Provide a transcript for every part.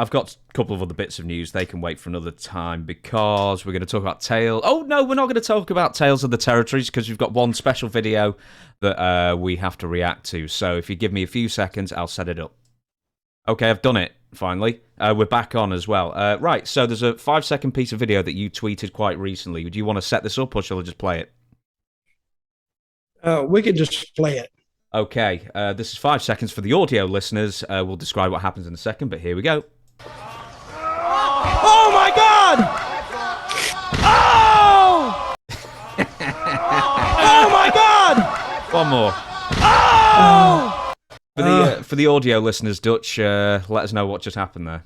I've got a couple of other bits of news. They can wait for another time because we're going to talk about Tales. Oh, no, we're not going to talk about Tales of the Territories because we've got one special video that we have to react to. So if you give me a few seconds, I'll set it up. Okay, I've done it, finally. We're back on as well. Right, so there's a 5-second piece of video that you tweeted quite recently. Do you want to set this up or shall I just play it? We can just play it. Okay, this is 5 seconds for the audio listeners. We'll describe what happens in a second, but here we go. Oh my God! Oh! Oh my God! One more. Oh! For the audio listeners, Dutch, let us know what just happened there.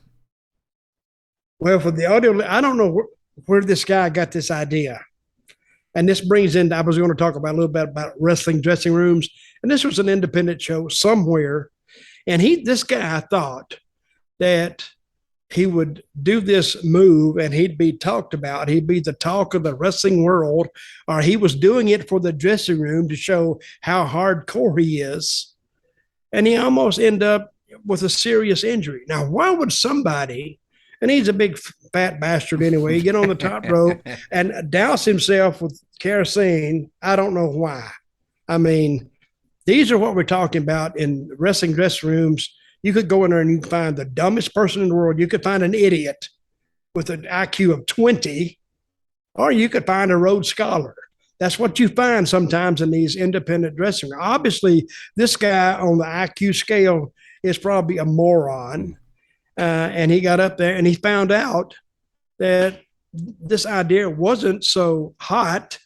Well, for the audio, I don't know where this guy got this idea. And this brings in, I was going to talk about a little bit about wrestling dressing rooms. And this was an independent show somewhere. And this guy thought that he would do this move and he'd be talked about. He'd be the talk of the wrestling world, or he was doing it for the dressing room to show how hardcore he is. And he almost ended up with a serious injury. Now, why would somebody, and he's a big fat bastard anyway, get on the top rope and douse himself with kerosene? I don't know why. I mean, these are what we're talking about in wrestling dressing rooms. You could go in there and you can find the dumbest person in the world. You could find an idiot with an IQ of 20, or you could find a Rhodes Scholar. That's what you find sometimes in these independent dressing rooms. Obviously, this guy on the IQ scale is probably a moron. And he got up there and he found out that this idea wasn't so hot,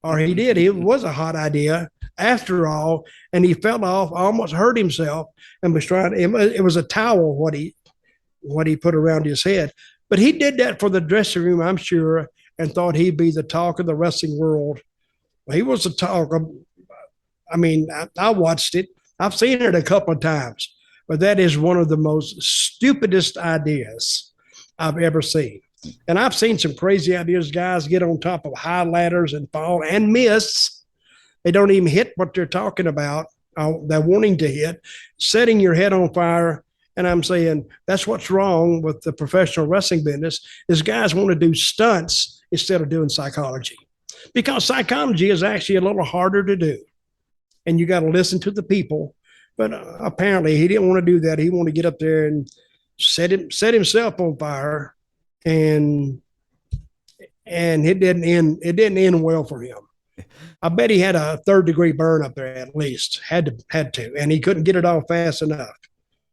or he did. It was a hot idea after all, and he fell off, almost hurt himself, and was trying. It was a towel what he put around his head, but he did that for the dressing room, I'm sure, and thought he'd be the talk of the wrestling world. Well, he was the talk of. I mean, I watched it. I've seen it a couple of times, but that is one of the most stupidest ideas I've ever seen. And I've seen some crazy ideas. Guys get on top of high ladders and fall and miss. They don't even hit what they're talking about. They're wanting to hit, setting your head on fire. And I'm saying that's what's wrong with the professional wrestling business is guys want to do stunts instead of doing psychology, because psychology is actually a little harder to do. And you got to listen to the people. But apparently he didn't want to do that. He wanted to get up there and set himself on fire. And it didn't end well for him. I bet he had a 3rd-degree burn up there at least. Had to, and he couldn't get it off fast enough.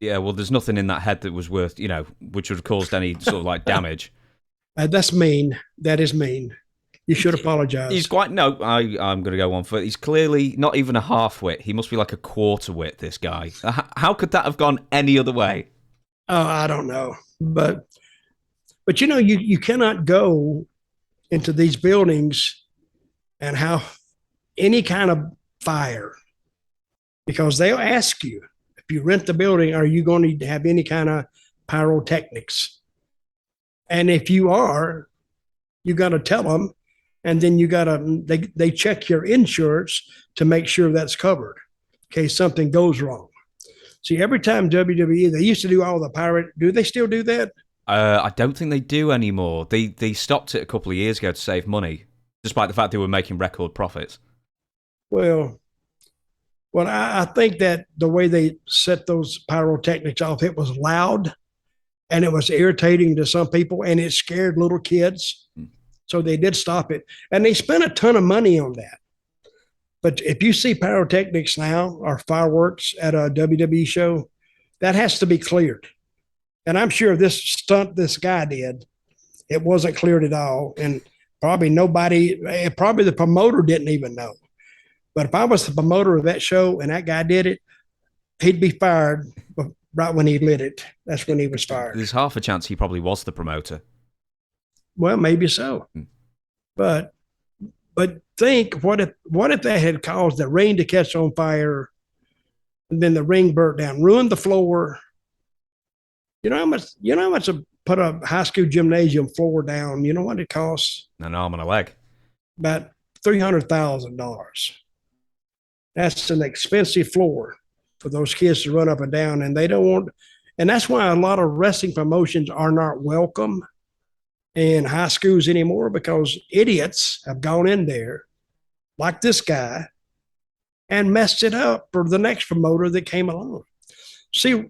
Yeah, well, there's nothing in that head that was worth, which would have caused any sort of like damage. That's mean. That is mean. You should apologize. He's quite, no, I'm going to go on for it. He's clearly not even a half-wit. He must be like a quarter-wit, this guy. How could that have gone any other way? Oh, I don't know. But you cannot go into these buildings and have any kind of fire, because they'll ask you, if you rent the building, are you going to have any kind of pyrotechnics? And if you are, you got to tell them, and then they check your insurance to make sure that's covered in case something goes wrong. See, every time WWE, they used to do all the pirate. Do they still do that? I don't think they do anymore. They stopped it a couple of years ago to save money, despite the fact they were making record profits. Well, I think that the way they set those pyrotechnics off, it was loud and it was irritating to some people, and it scared little kids. So they did stop it. And they spent a ton of money on that. But if you see pyrotechnics now or fireworks at a WWE show, that has to be cleared. And I'm sure this stunt this guy did, it wasn't cleared at all. And probably the promoter didn't even know. But if I was the promoter of that show and that guy did it, he'd be fired right when he lit it. That's when he was fired. There's half a chance he probably was the promoter. Well, maybe so. But think, what if that had caused the ring to catch on fire, and then the ring burnt down, ruined the floor? You know how much to put a high school gymnasium floor down? You know what it costs? An arm and a leg. About $300,000. That's an expensive floor for those kids to run up and down, and they don't want. And that's why a lot of wrestling promotions are not welcome in high schools anymore, because idiots have gone in there, like this guy, and messed it up for the next promoter that came along. See,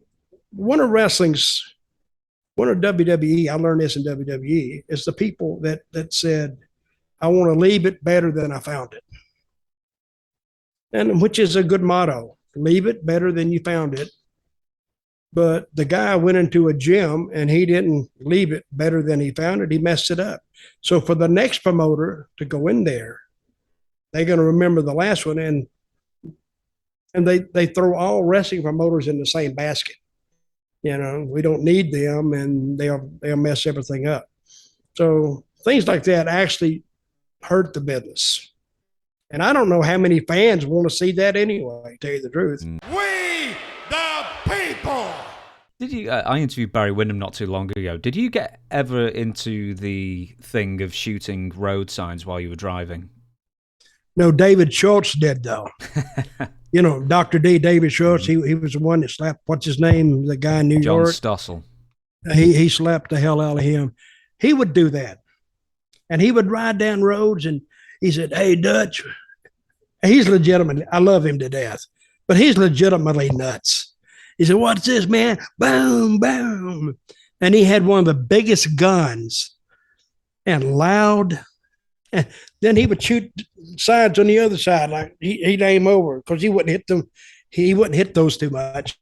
one of WWE, I learned this in WWE, is the people that said, I want to leave it better than I found it. And which is a good motto. Leave it better than you found it. But the guy went into a gym and he didn't leave it better than he found it. He messed it up. So for the next promoter to go in there, they're going to remember the last one, and they throw all wrestling promoters in the same basket. You know, we don't need them, and they'll mess everything up. So things like that actually hurt the business. And I don't know how many fans want to see that anyway, to tell you the truth. We the people! Did you? I interviewed Barry Windham not too long ago. Did you get ever into the thing of shooting road signs while you were driving? No, David Schultz did, though. You know, Dr. D, David Schultz, he was the one that slapped, what's his name, the guy in New York? John Stossel. He slapped the hell out of him. He would do that. And he would ride down roads, and he said, hey, Dutch. He's legitimate. I love him to death, but he's legitimately nuts. He said, what's this, man? Boom, boom. And he had one of the biggest guns and loud. And then he would shoot sides on the other side, like he'd aim over, because he wouldn't hit them. He wouldn't hit those too much.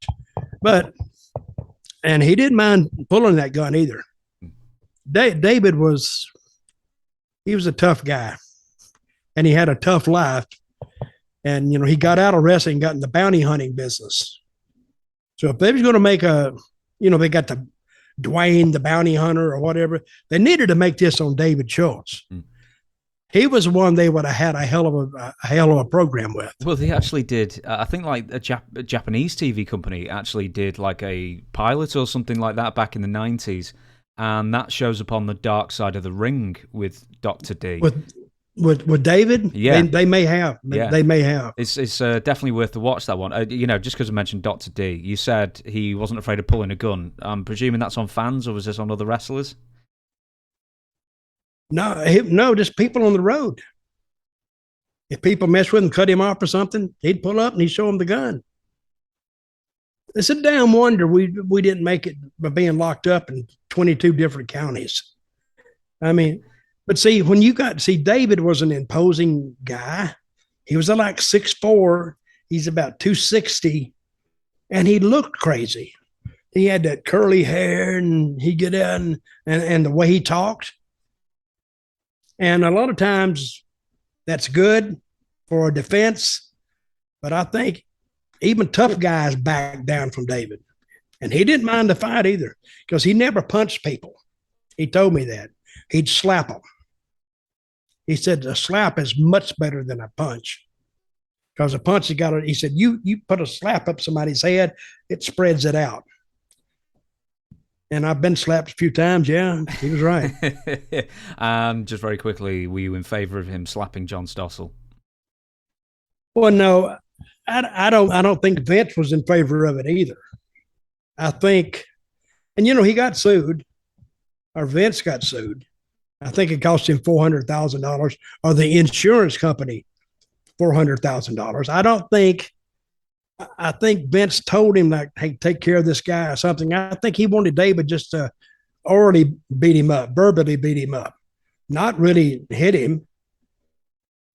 And he didn't mind pulling that gun either. David was a tough guy, and he had a tough life. And, you know, he got out of wrestling, got in the bounty hunting business. So if they was going to make they got the Dwayne, the bounty hunter or whatever, they needed to make this on David Schultz. He was the one they would have had a hell of a program with. Well, they actually did. I think like a Japanese TV company actually did like a pilot or something like that back in the 90s. And that shows up on the Dark Side of the Ring with Dr. D. With David, yeah, they may have. They may have. It's definitely worth to watch that one. You know, just because I mentioned Dr. D, you said he wasn't afraid of pulling a gun. I'm presuming that's on fans, or was this on other wrestlers? No, just people on the road. If people mess with him, cut him off or something, he'd pull up and he'd show them the gun. It's a damn wonder we didn't make it by being locked up in 22 different counties. I mean. But see, David was an imposing guy. He was like 6'4". He's about 260, and he looked crazy. He had that curly hair, and he'd get out and the way he talked. And a lot of times that's good for a defense, but I think even tough guys back down from David. And he didn't mind the fight either, because he never punched people. He told me that. He'd slap them. He said a slap is much better than a punch, because a punch, he said, you put a slap up somebody's head, it spreads it out. And I've been slapped a few times. Yeah, he was right. And just very quickly, were you in favor of him slapping John Stossel? Well, no, I don't think Vince was in favor of it either. I think, and he got sued, or Vince got sued. I think it cost him $400,000, or the insurance company $400,000. I think Vince told him, like, hey, take care of this guy or something. I think he wanted David just to already beat him up, verbally beat him up, not really hit him.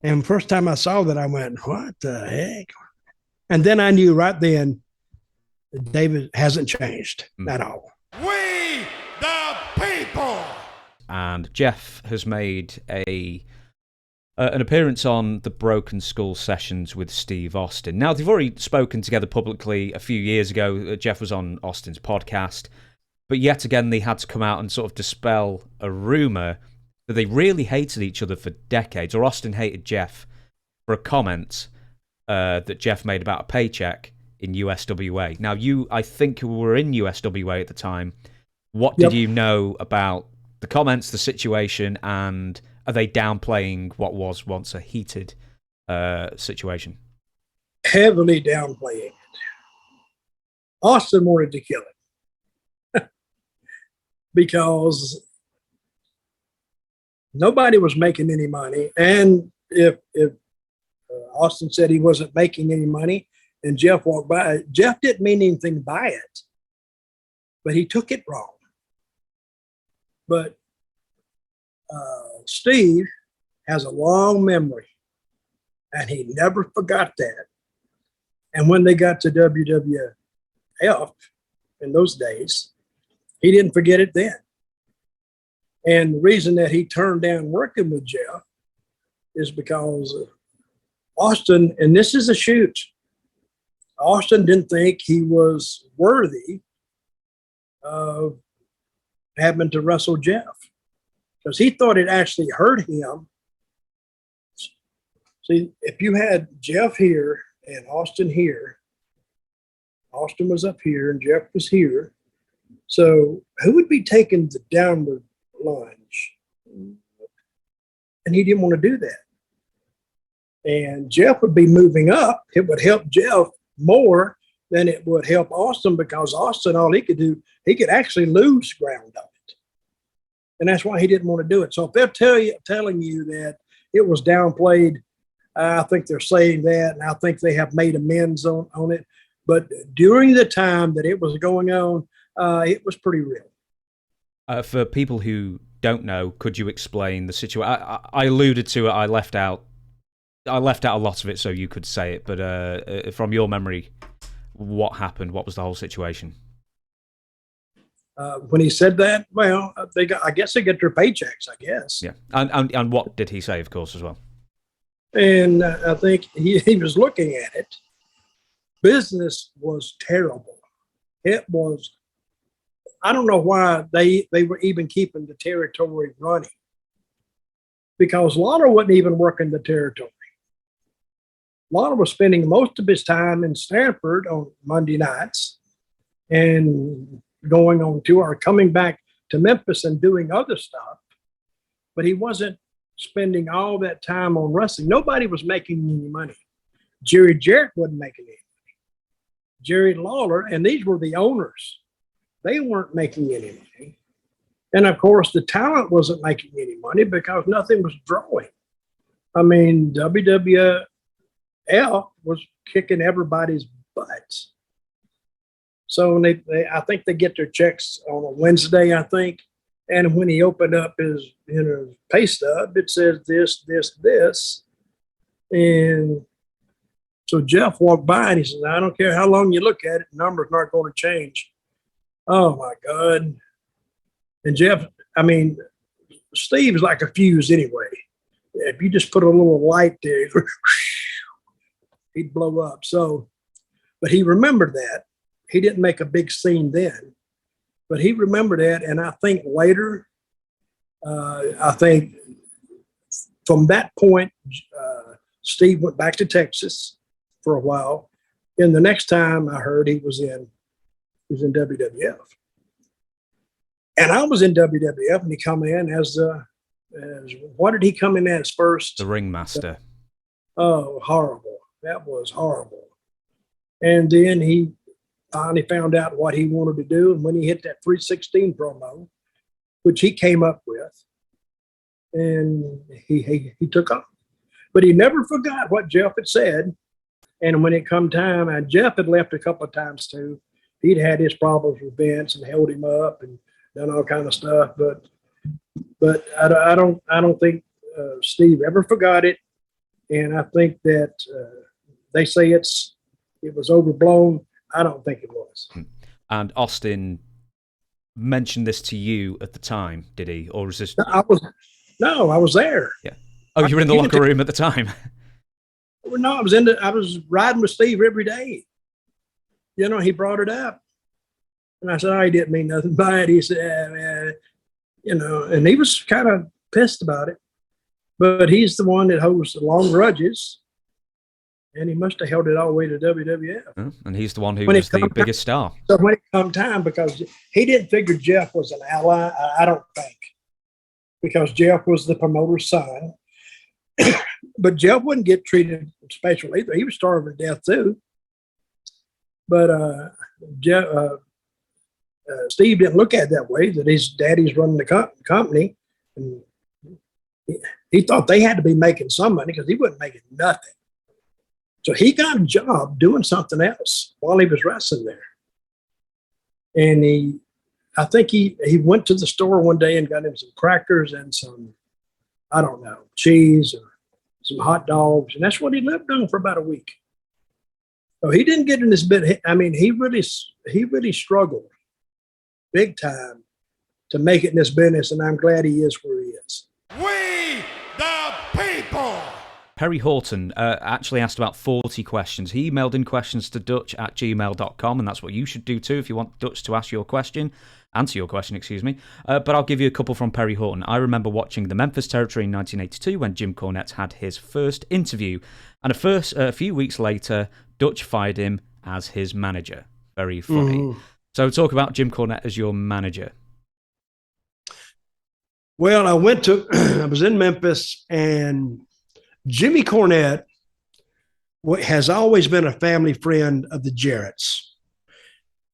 And first time I saw that, I went, what the heck? And then I knew right then that David hasn't changed at all. We the people! And Jeff has made an appearance on the Broken Skull Sessions with Steve Austin. Now, they've already spoken together publicly a few years ago. Jeff was on Austin's podcast. But yet again, they had to come out and sort of dispel a rumour that they really hated each other for decades, or Austin hated Jeff for a comment that Jeff made about a paycheck in USWA. Now, I think you were in USWA at the time. What did you know about the comments, the situation, and are they downplaying what was once a heated situation? Heavily downplaying it. Austin wanted to kill him. because nobody was making any money. And if Austin said he wasn't making any money and Jeff walked by, Jeff didn't mean anything by it, but he took it wrong. But Steve has a long memory, and he never forgot that. And when they got to WWF in those days, he didn't forget it then. And the reason that he turned down working with Jeff is because Austin, and this is a shoot, Austin didn't think he was worthy of having to wrestle Jeff, because he thought it actually hurt him. See, if you had Jeff here and Austin here, Austin was up here and Jeff was here. So who would be taking the downward lunge? And he didn't want to do that. And Jeff would be moving up. It would help Jeff more than it would help Austin, because Austin, all he could do, he could actually lose ground on it. And that's why he didn't want to do it. So if they're telling you that it was downplayed, I think they're saying that, and I think they have made amends on it. But during the time that it was going on, it was pretty real. For people who don't know, could you explain the situation? I alluded to it. I left out a lot of it so you could say it. But from your memory, what happened? What was the whole situation? When he said that, well, I guess they get their paychecks, I guess. Yeah. And what did he say, of course, as well? And I think he was looking at it. Business was terrible. It was, I don't know why they were even keeping the territory running, because Lawler wasn't even working the territory. Lawler was spending most of his time in Stanford on Monday nights and going on tour, or coming back to Memphis and doing other stuff. But he wasn't spending all that time on wrestling. Nobody was making any money. Jerry Jarrett wasn't making any money. Jerry Lawler, and these were the owners, they weren't making any money. And of course, the talent wasn't making any money because nothing was drawing. I mean, WWF was kicking everybody's butts. So I think they get their checks on a Wednesday, I think. And when he opened up his pay stub, it says this, this, this. And so Jeff walked by and he said, I don't care how long you look at it, the number's not going to change. Oh my God. And Jeff, I mean, Steve's like a fuse anyway. If you just put a little light there, he'd blow up. So, but he remembered that. He didn't make a big scene then, but he remembered that. And I think later, I think from that point, Steve went back to Texas for a while. And the next time I heard, he was in WWF. And I was in WWF, and he come in as what did he come in as first? The ringmaster. Oh, horrible. That was horrible. And then he finally found out what he wanted to do. And when he hit that 316 promo, which he came up with, and he took off. But he never forgot what Jeff had said. And when it come time, and Jeff had left a couple of times too. He'd had his problems with Vince and held him up and done all kind of stuff. But I don't think Steve ever forgot it. And I think that they say it was overblown. I don't think it was. And Austin mentioned this to you at the time, did he? Or was this? I was there. Yeah. Oh, you were in the locker room at the time. No, I was riding with Steve every day. You know, he brought it up. And I said, oh, he didn't mean nothing by it. He said, and he was kind of pissed about it. But he's the one that holds the long grudges. And he must have held it all the way to WWF. And he's the one who was the biggest star. So when it come time, because he didn't figure Jeff was an ally, I don't think. Because Jeff was the promoter's son. But Jeff wouldn't get treated special either. He was starving to death too. But Jeff, Steve didn't look at it that way, that his daddy's running the company. And he thought they had to be making some money because he wasn't making nothing. So he got a job doing something else while he was wrestling there. And I think he went to the store one day and got him some crackers and some, I don't know, cheese or some hot dogs. And that's what he lived on for about a week. So he didn't get in this bit. I mean, he really struggled big time to make it in this business. And I'm glad he is where he is. We the people. Perry Horton actually asked about 40 questions. He emailed in questions to dutch@gmail.com, and that's what you should do too if you want Dutch to answer your question, excuse me. But I'll give you a couple from Perry Horton. I remember watching the Memphis territory in 1982 when Jim Cornette had his first interview, and a few weeks later, Dutch fired him as his manager. Very funny. Mm. So talk about Jim Cornette as your manager. Well, I was in Memphis, and Jimmy Cornette has always been a family friend of the Jarretts.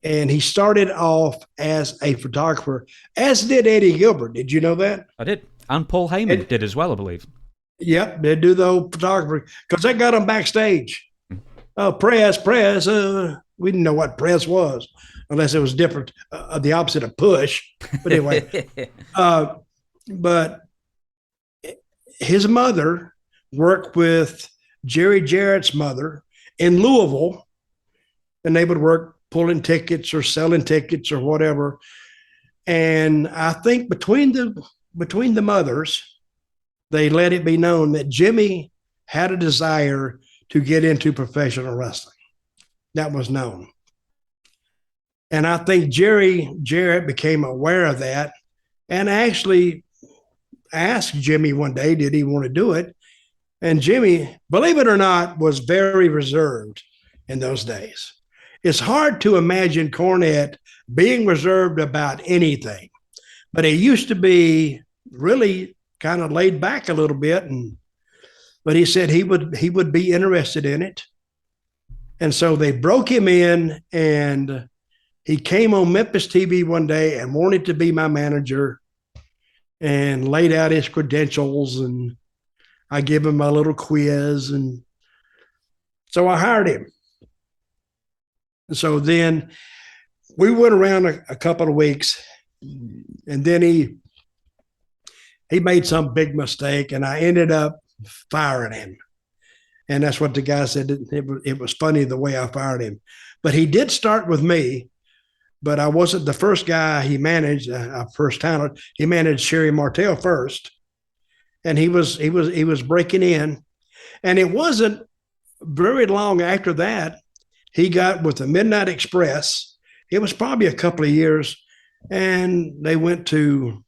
And he started off as a photographer, as did Eddie Gilbert. Did you know that? I did. And Paul Heyman did as well, I believe. Yep, they do the old photography because they got him backstage. Press. We didn't know what press was unless it was different, the opposite of push. But anyway, but his mother worked with Jerry Jarrett's mother in Louisville, and they would work pulling tickets or selling tickets or whatever. And I think between the mothers, they let it be known that Jimmy had a desire to get into professional wrestling. That was known. And I think Jerry Jarrett became aware of that and actually asked Jimmy one day, did he want to do it? And Jimmy, believe it or not, was very reserved in those days. It's hard to imagine Cornette being reserved about anything, but he used to be really kind of laid back a little bit. But he said he would be interested in it. And so they broke him in, and he came on Memphis TV one day and wanted to be my manager and laid out his credentials, and I give him my little quiz, and so I hired him. And so then we went around a couple of weeks, and then he made some big mistake, and I ended up firing him. And that's what the guy said. It was funny the way I fired him. But he did start with me, but I wasn't the first guy he managed, first talent. He managed Sherry Martell first. And he was breaking in, and it wasn't very long after that he got with the Midnight Express. It was probably a couple of years, and they went to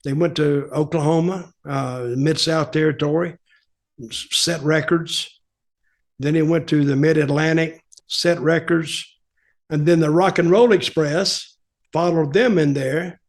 Oklahoma, Mid-South Territory, set records. Then he went to the Mid-Atlantic, set records, and then the Rock and Roll Express followed them in there.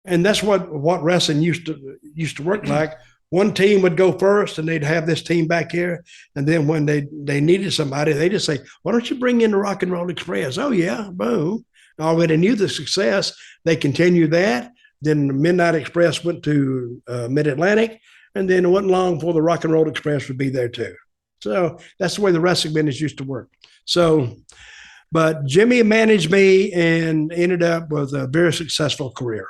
And that's what wrestling used to work like. One team would go first, and they'd have this team back here. And then when they needed somebody, they just say, "Why don't you bring in the Rock and Roll Express?" Oh yeah, boom. Already knew the success. They continued that. Then the Midnight Express went to Mid-Atlantic, and then it wasn't long before the Rock and Roll Express would be there too. So that's the way the wrestling business used to work. So, but Jimmy managed me and ended up with a very successful career.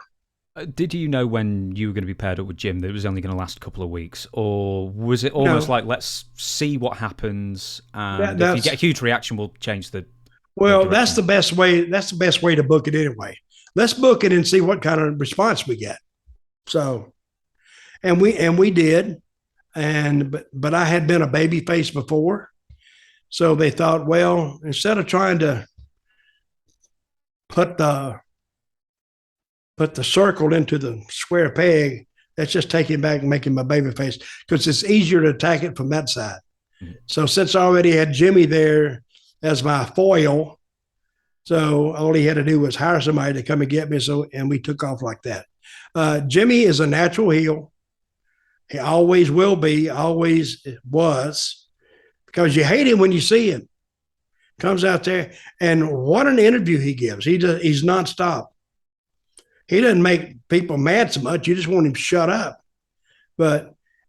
Did you know when you were going to be paired up with Jim that it was only going to last a couple of weeks? Or was it almost like, let's see what happens, and if you get a huge reaction, we'll change the that's the best way. That's the best way to book it anyway. Let's book it and see what kind of response we get. So, and we did. But I had been a baby face before. So they thought, well, instead of trying to put the circle into the square peg, let's just take him back and make him a baby face, because it's easier to attack it from that side. Mm-hmm. So since I already had Jimmy there as my foil, so all he had to do was hire somebody to come and get me. And we took off like that. Jimmy is a natural heel. He always will be, always was, because you hate him when you see him. Comes out there, and what an interview he gives. He's nonstop. He doesn't make people mad so much. You just want him to shut up.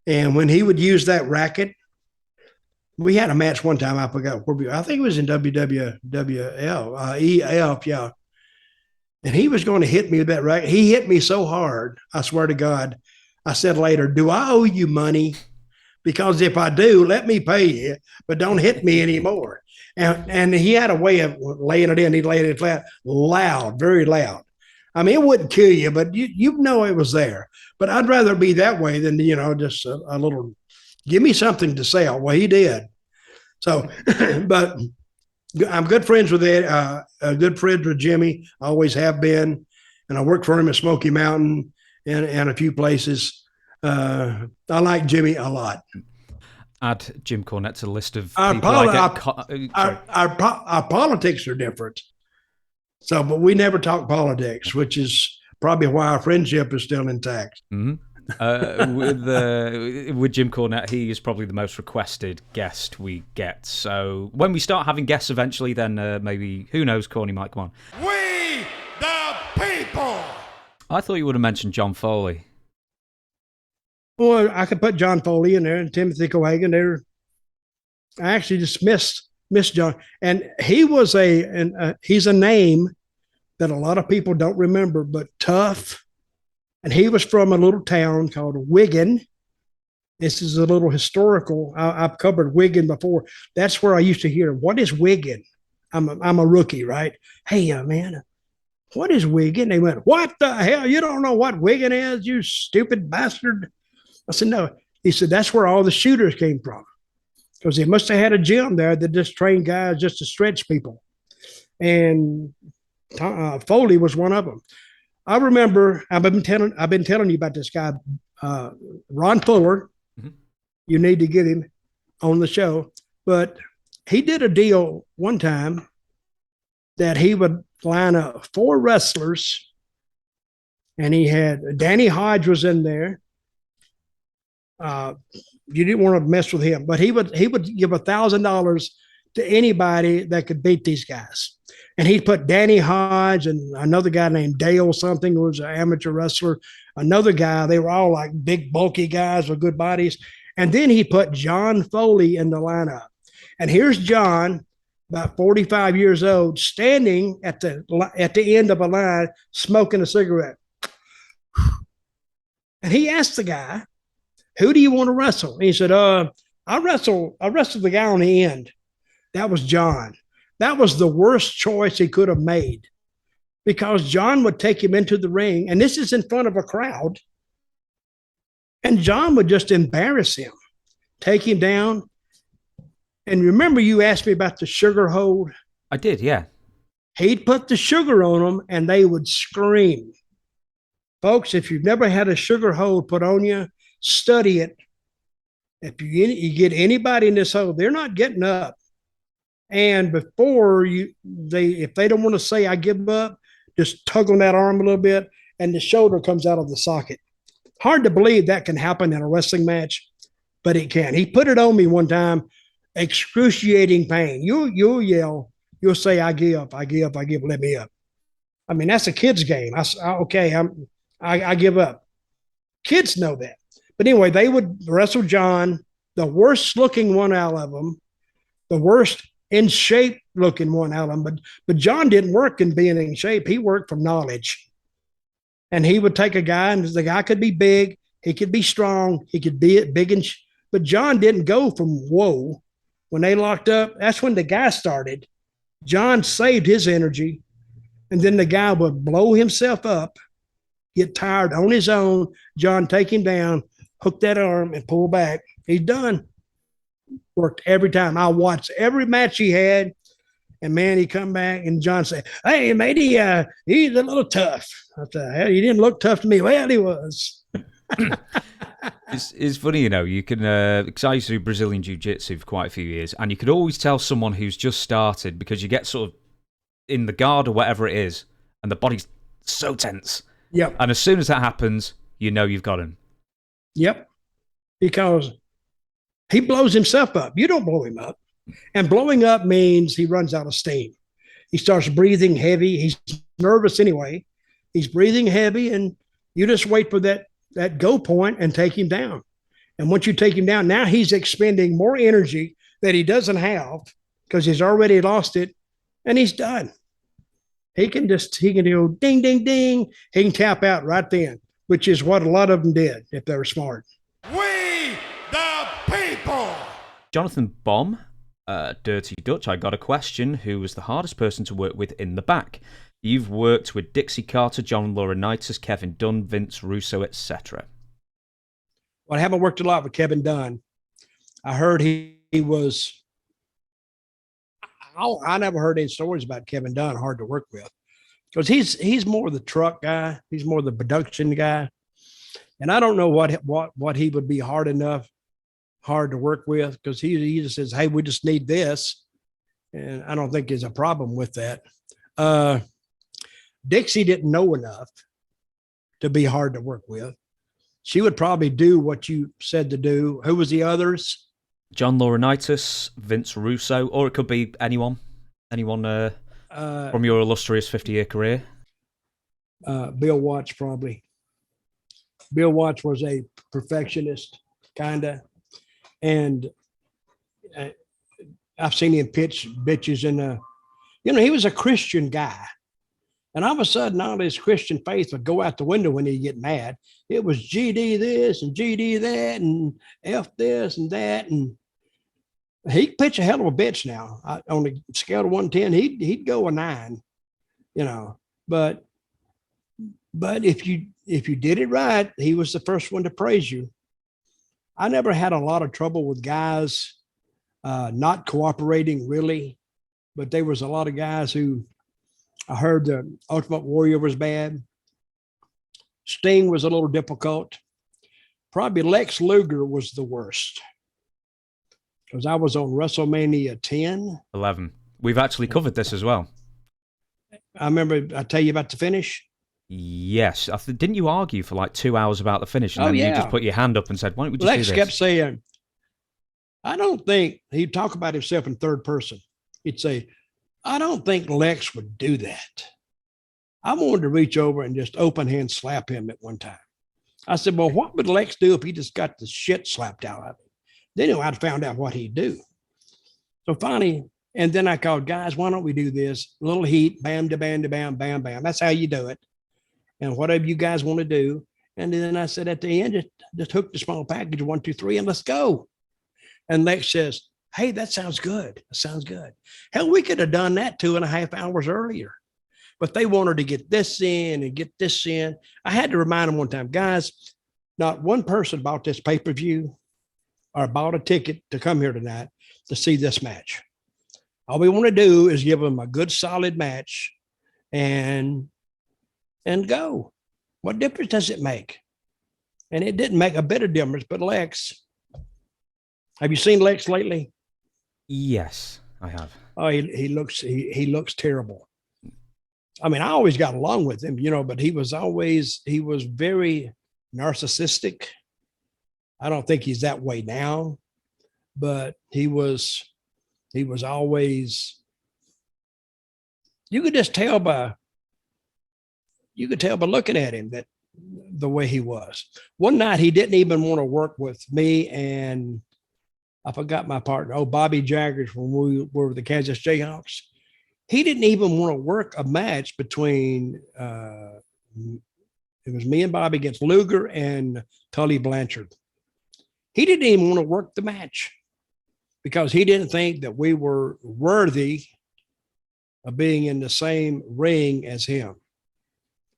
And when he would use that racket, we had a match one time. I forgot where I think it was in EF, yeah. And he was going to hit me with that racket. He hit me so hard, I swear to God. I said later, do I owe you money? Because if I do, let me pay you, but don't hit me anymore. And he had a way of laying it in. He'd lay it flat, loud, very loud. I mean, it wouldn't kill you, but you know it was there. But I'd rather be that way than, just a little, give me something to sell. Well, he did. So, but I'm good friends with Ed, good friends with Jimmy. I always have been. And I worked for him at Smoky Mountain and a few places. I like Jimmy a lot. Add Jim Cornette to the list of our people our politics are different. So, but we never talk politics, which is probably why our friendship is still intact. Mm-hmm. With Jim Cornette, he is probably the most requested guest we get. So when we start having guests eventually, then maybe, who knows, Corny might come on. We the people! I thought you would have mentioned John Foley. Well, I could put John Foley in there and Timothy Cohagen there. I actually just missed John. And he was he's a name that a lot of people don't remember, but tough. And he was from a little town called Wigan. This is a little historical. I've covered Wigan before. That's where I used to hear, what is Wigan? I'm a rookie, right? Hey, man, what is Wigan? They went, what the hell? You don't know what Wigan is, you stupid bastard? I said, no. He said, that's where all the shooters came from. Because they must have had a gym there that just trained guys just to stretch people. And Foley was one of them. I remember, I've been telling you about this guy, Ron Fuller. Mm-hmm. You need to get him on the show. But he did a deal one time that he would line up 4 wrestlers, and he had Danny Hodge was in there. You didn't want to mess with him, but he would give $1,000 to anybody that could beat these guys. And he'd put Danny Hodge and another guy named Dale something, who was an amateur wrestler, another guy. They were all like big, bulky guys with good bodies. And then he put John Foley in the lineup. And here's John, about 45 years old, standing at the end of a line, smoking a cigarette. And he asked the guy, who do you want to wrestle? And he said, I wrestled the guy on the end. That was John. That was the worst choice he could have made, because John would take him into the ring, and this is in front of a crowd, and John would just embarrass him, take him down. And remember, you asked me about the sugar hold? I did, yeah. He'd put the sugar on them, and they would scream. Folks, if you've never had a sugar hold put on you, study it. If you get anybody in this hold, they're not getting up. And before if they don't want to say I give up, just tug on that arm a little bit, and the shoulder comes out of the socket. Hard to believe that can happen in a wrestling match, but it can. He put it on me one time, excruciating pain. You'll yell, you'll say I give, let me up. I mean, that's a kid's game. I give up. Kids know that. But anyway, they would wrestle John, the worst looking one out of them, the worst in shape looking one out of them. But John didn't work in being in shape. He worked from knowledge. And he would take a guy, and the guy could be big, he could be strong, he could be big, but John didn't go from whoa. When they locked up, that's when the guy started. John saved his energy, and then the guy would blow himself up, get tired on his own. John take him down, hook that arm, and pull back. He's done. Worked every time. I watched every match he had, and man, he come back, and John said, "Hey, matey, he's a little tough." I said, "Hell, he didn't look tough to me." Well, he was. It's funny, you can, because I used to do Brazilian Jiu-Jitsu for quite a few years, and you could always tell someone who's just started, because you get sort of in the guard or whatever it is, and the body's so tense. Yep. And as soon as that happens, you know you've got him. Yep. Because he blows himself up. You don't blow him up. And blowing up means he runs out of steam. He starts breathing heavy. He's nervous anyway. He's breathing heavy, and you just wait for that go point and take him down. And once you take him down, now he's expending more energy that he doesn't have because he's already lost it, and he's done. He can go ding, ding, ding. He can tap out right then, which is what a lot of them did if they were smart. We the people. Jonathan Baum, Dirty Dutch, I got a question. Who was the hardest person to work with in the back? You've worked with Dixie Carter, John Laurinaitis, Kevin Dunn, Vince Russo, etc. Well, I haven't worked a lot with Kevin Dunn. I heard he was. I never heard any stories about Kevin Dunn hard to work with, because he's more the truck guy. He's more the production guy, and I don't know what he would be hard to work with, because he just says, "Hey, we just need this," and I don't think there's a problem with that. Dixie didn't know enough to be hard to work with. She would probably do what you said to do. Who was the others? John Laurinaitis, Vince Russo, or it could be anyone from your illustrious 50-year career. Bill Watts, probably. Bill Watts was a perfectionist, kind of. And I've seen him pitch bitches in he was a Christian guy. And all of a sudden, all his Christian faith would go out the window when he'd get mad. It was GD this and GD that and F this and that. And he could pitch a hell of a bitch now. On the scale of 1 to 10, he'd go a 9, But if you did it right, he was the first one to praise you. I never had a lot of trouble with guys not cooperating, really. But there was a lot of guys who, I heard the Ultimate Warrior was bad. Sting was a little difficult. Probably Lex Luger was the worst, because I was on WrestleMania 10. 11. We've actually covered this as well. I remember I tell you about the finish. Yes. Didn't you argue for like 2 hours about the finish? And then you just put your hand up and said, why don't we just Lex do this? kept saying, I don't think, he'd talk about himself in third person. He'd say, I don't think Lex would do that. I wanted to reach over and just open hand slap him at one time. I said, well, what would Lex do if he just got the shit slapped out of him? Then I'd found out what he'd do. So finally, and then I called, guys, why don't we do this? A little heat, bam, da, bam, da, bam, bam, bam. That's how you do it. And whatever you guys want to do. And then I said at the end, just hook the small package, 1, 2, 3, and let's go. And Lex says, hey, that sounds good. That sounds good. Hell, we could have done that 2.5 hours earlier, but they wanted to get this in and get this in. I had to remind them one time, guys, not one person bought this pay-per-view or bought a ticket to come here tonight to see this match. All we want to do is give them a good, solid match and go. What difference does it make? And it didn't make a bit of difference, but Lex, have you seen Lex lately? Yes, I have. Oh, he looks terrible. I mean, I always got along with him, but he was very narcissistic. I don't think he's that way now, but he was always, you could tell by looking at him that the way he was. One night he didn't even want to work with me, and I forgot my partner. Bobby Jaggers, when we were the Kansas Jayhawks. He didn't even want to work a match between, it was me and Bobby against Luger and Tully Blanchard. He didn't even want to work the match because he didn't think that we were worthy of being in the same ring as him.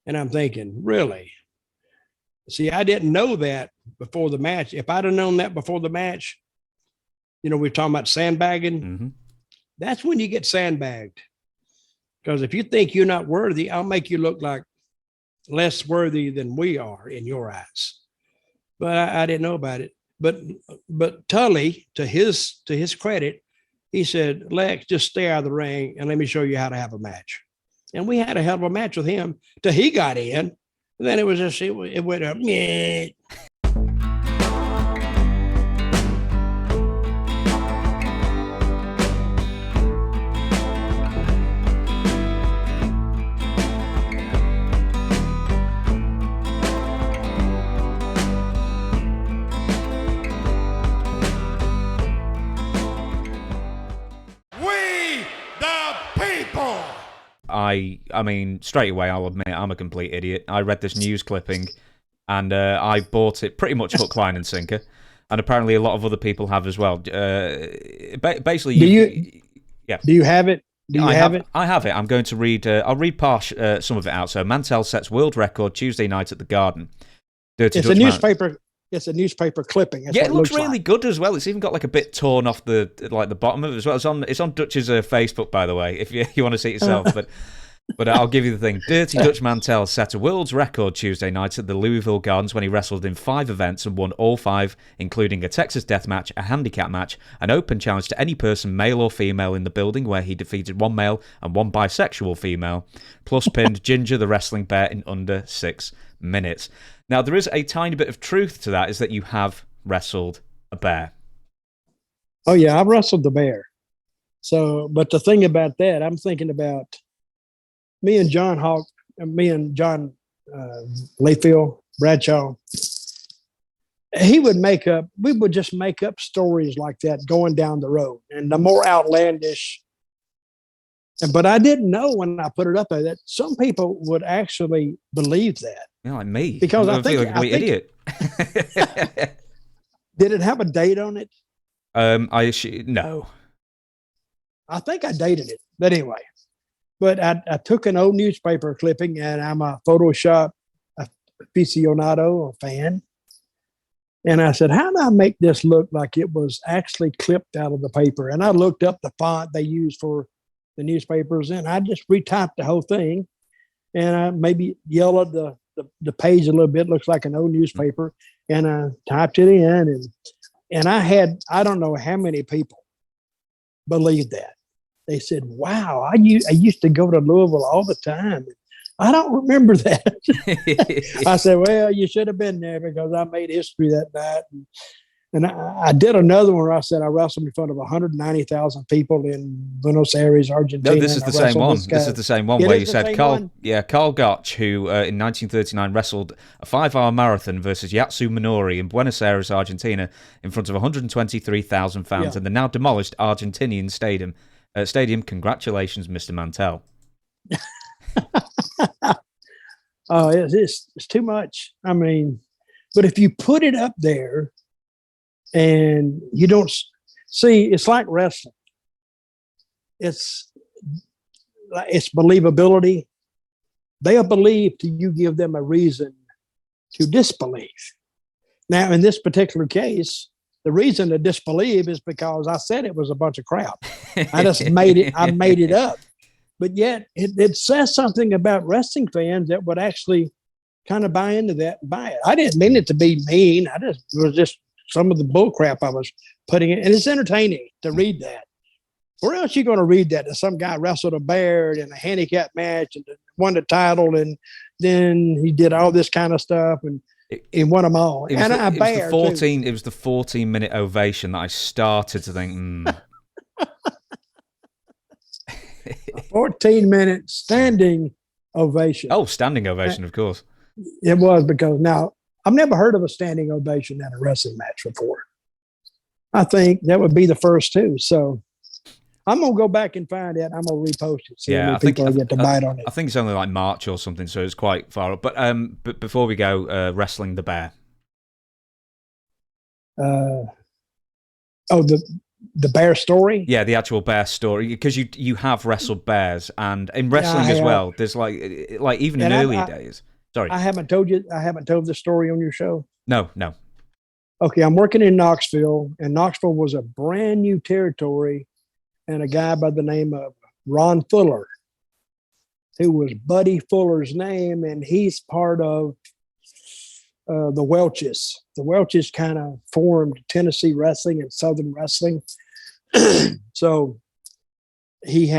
And I'm thinking, really? See, I didn't know that before the match. If I'd have known that before the match, we're talking about sandbagging. Mm-hmm. That's when you get sandbagged. Because if you think you're not worthy, I'll make you look like less worthy than we are in your eyes. But I didn't know about it. But Tully, to his credit, he said, Lex, just stay out of the ring and let me show you how to have a match. And we had a hell of a match with him till he got in. And then it went up. Meh. the people. I mean, straight away, I'll admit I'm a complete idiot. I read this news clipping, and I bought it pretty much hook, line, and sinker. And apparently, a lot of other people have as well. Basically, do you have it? Do you have it? I have it. I'm going to read. I'll read some of it out. So, Mantell sets world record Tuesday night at the Garden. Dirty It's Dutchman. a newspaper. It's a newspaper clipping. That's Yeah, what it looks looks really like. good as well. It's even got like a bit torn off the bottom of it as well. It's on Dutch's Facebook, by the way, if you want to see it yourself. But I'll give you the thing. Dirty Dutch Mantell set a world's record Tuesday night at the Louisville Gardens when he wrestled in 5 events and won all 5, including a Texas death match, a handicap match, an open challenge to any person, male or female, in the building, where he defeated 1 male and 1 bisexual female, plus pinned Ginger the Wrestling Bear in under 6 minutes. Now, there is a tiny bit of truth to that, is that you have wrestled a bear. Oh, yeah, I've wrestled the bear. So, but the thing about that, I'm thinking about me and John Layfield, Bradshaw. We would just make up stories like that going down the road. And the more outlandish. But I didn't know when I put it up there that some people would actually believe that. Yeah, like me. Because I feel think, like a complete idiot. Did it have a date on it? No. I think I dated it. But anyway. But I took an old newspaper clipping, and I'm a Photoshop aficionado, a fan. And I said, how do I make this look like it was actually clipped out of the paper? And I looked up the font they use for the newspapers, and I just retyped the whole thing. And I maybe yellowed the page a little bit, looks like an old newspaper, and I typed it in. And I don't know how many people believed that. They said, wow, I used to go to Louisville all the time. I don't remember that. I said, well, you should have been there because I made history that night. And I did another one where I said I wrestled in front of 190,000 people in Buenos Aires, Argentina. No, this is the same one. This is the same one where you said Carl Gotch, who in 1939 wrestled a 5-hour marathon versus Yatsu Minori in Buenos Aires, Argentina, in front of 123,000 fans in the now demolished Argentinian stadium. Congratulations, Mr. Mantell. Oh, it's too much. I mean, but if you put it up there and you don't see, it's like wrestling. It's believability. They'll believe till you give them a reason to disbelieve. Now, in this particular case, the reason to disbelieve is because I said it was a bunch of crap. I made it up. But yet it says something about wrestling fans that would actually kind of buy into that and buy it. I didn't mean it to be mean. It was just some of the bull crap I was putting in. And it's entertaining to read that. Where else are you going to read that some guy wrestled a bear in a handicap match and won the title, and then he did all this kind of stuff and he won them all. It was the 14-minute ovation that I started to think, 14-minute standing ovation. Oh, standing ovation, of course. It was, because now I've never heard of a standing ovation at a wrestling match before. I think that would be the first two. So I'm going to go back and find it. I'm going to repost it. See how many people get to bite on it. I think it's only like March or something, so it's quite far up. But before we go, wrestling the bear. The bear story? Yeah, the actual bear story, because you have wrestled bears, and in wrestling as well. There's like even in earlier days. Sorry, I haven't told the story on your show. No. Okay, I'm working in Knoxville, and Knoxville was a brand new territory, and a guy by the name of Ron Fuller, who was Buddy Fuller's name, and he's part of the Welches. The Welches kind of formed Tennessee wrestling and Southern wrestling. So he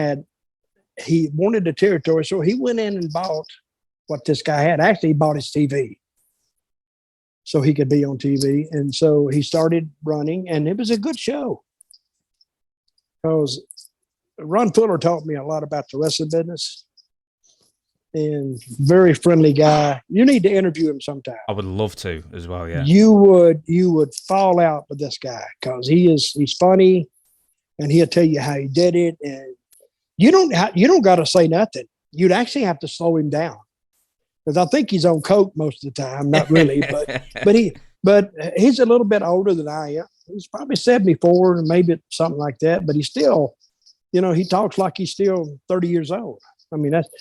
wanted the territory, so he went in and bought what this guy had. Actually, he bought his TV so he could be on TV. And so he started running, and it was a good show. Because Ron Fuller taught me a lot about the wrestling business. And very friendly guy. You need to interview him sometime. I would love to as well. Yeah, you would fall out with this guy because he's funny, and he'll tell you how he did it, and you don't got to say nothing. You'd actually have to slow him down, because I think he's on coke most of the time. Not really, but he's a little bit older than I am. He's probably 74 or maybe something like that. But he's still, he talks like he's still 30 years old. I mean, that's the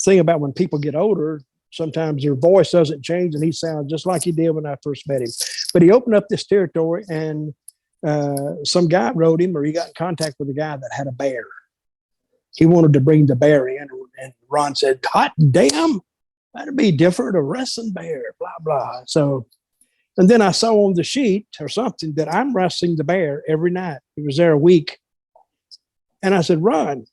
thing about when people get older. Sometimes their voice doesn't change, and he sounds just like he did when I first met him. But he opened up this territory, and some guy wrote him, or he got in contact with a guy that had a bear. He wanted to bring the bear in, and Ron said, "Hot damn, that'd be different, a wrestling bear, blah, blah." So, and then I saw on the sheet or something that I'm wrestling the bear every night. He was there a week. And I said, "Ron,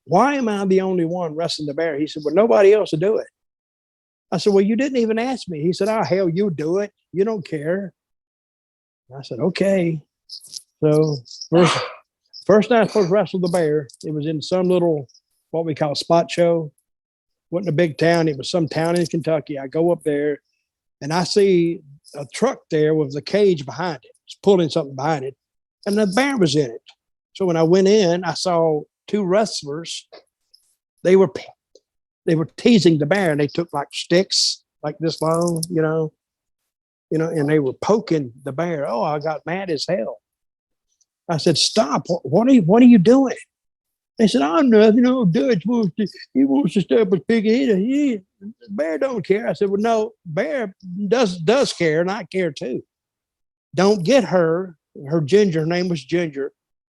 why am I the only one wrestling the bear?" He said, "Well, nobody else will do it." I said, "Well, you didn't even ask me." He said, "Oh, hell, you do it. You don't care." I said, "Okay." So first night I was supposed to wrestle the bear, it was in some little, what we call spot show. Wasn't a big town. It was some town in Kentucky. I go up there, and I see a truck there with the cage behind it. It's pulling something behind it, and the bear was in it. So when I went in, I saw two wrestlers. They were teasing the bear, and they took like sticks, like this long, and they were poking the bear. Oh, I got mad as hell. I said, "Stop! What are you doing?" They said, "I'm nothing. Dutch wants to step with pig. Bear don't care." I said, "Well, no, bear does care, and I care too. Don't get her. Her name was Ginger.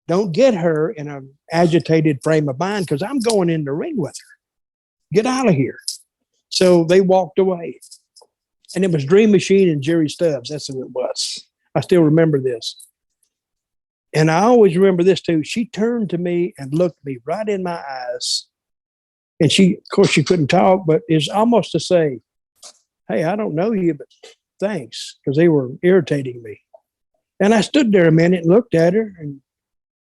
Don't get her in an agitated frame of mind, because I'm going in the ring with her. Get out of here." So they walked away. And it was Dream Machine and Jerry Stubbs. That's who it was. I still remember this. And I always remember this too. She turned to me and looked me right in my eyes. And of course, she couldn't talk, but it's almost to say, "Hey, I don't know you, but thanks," because they were irritating me. And I stood there a minute and looked at her, and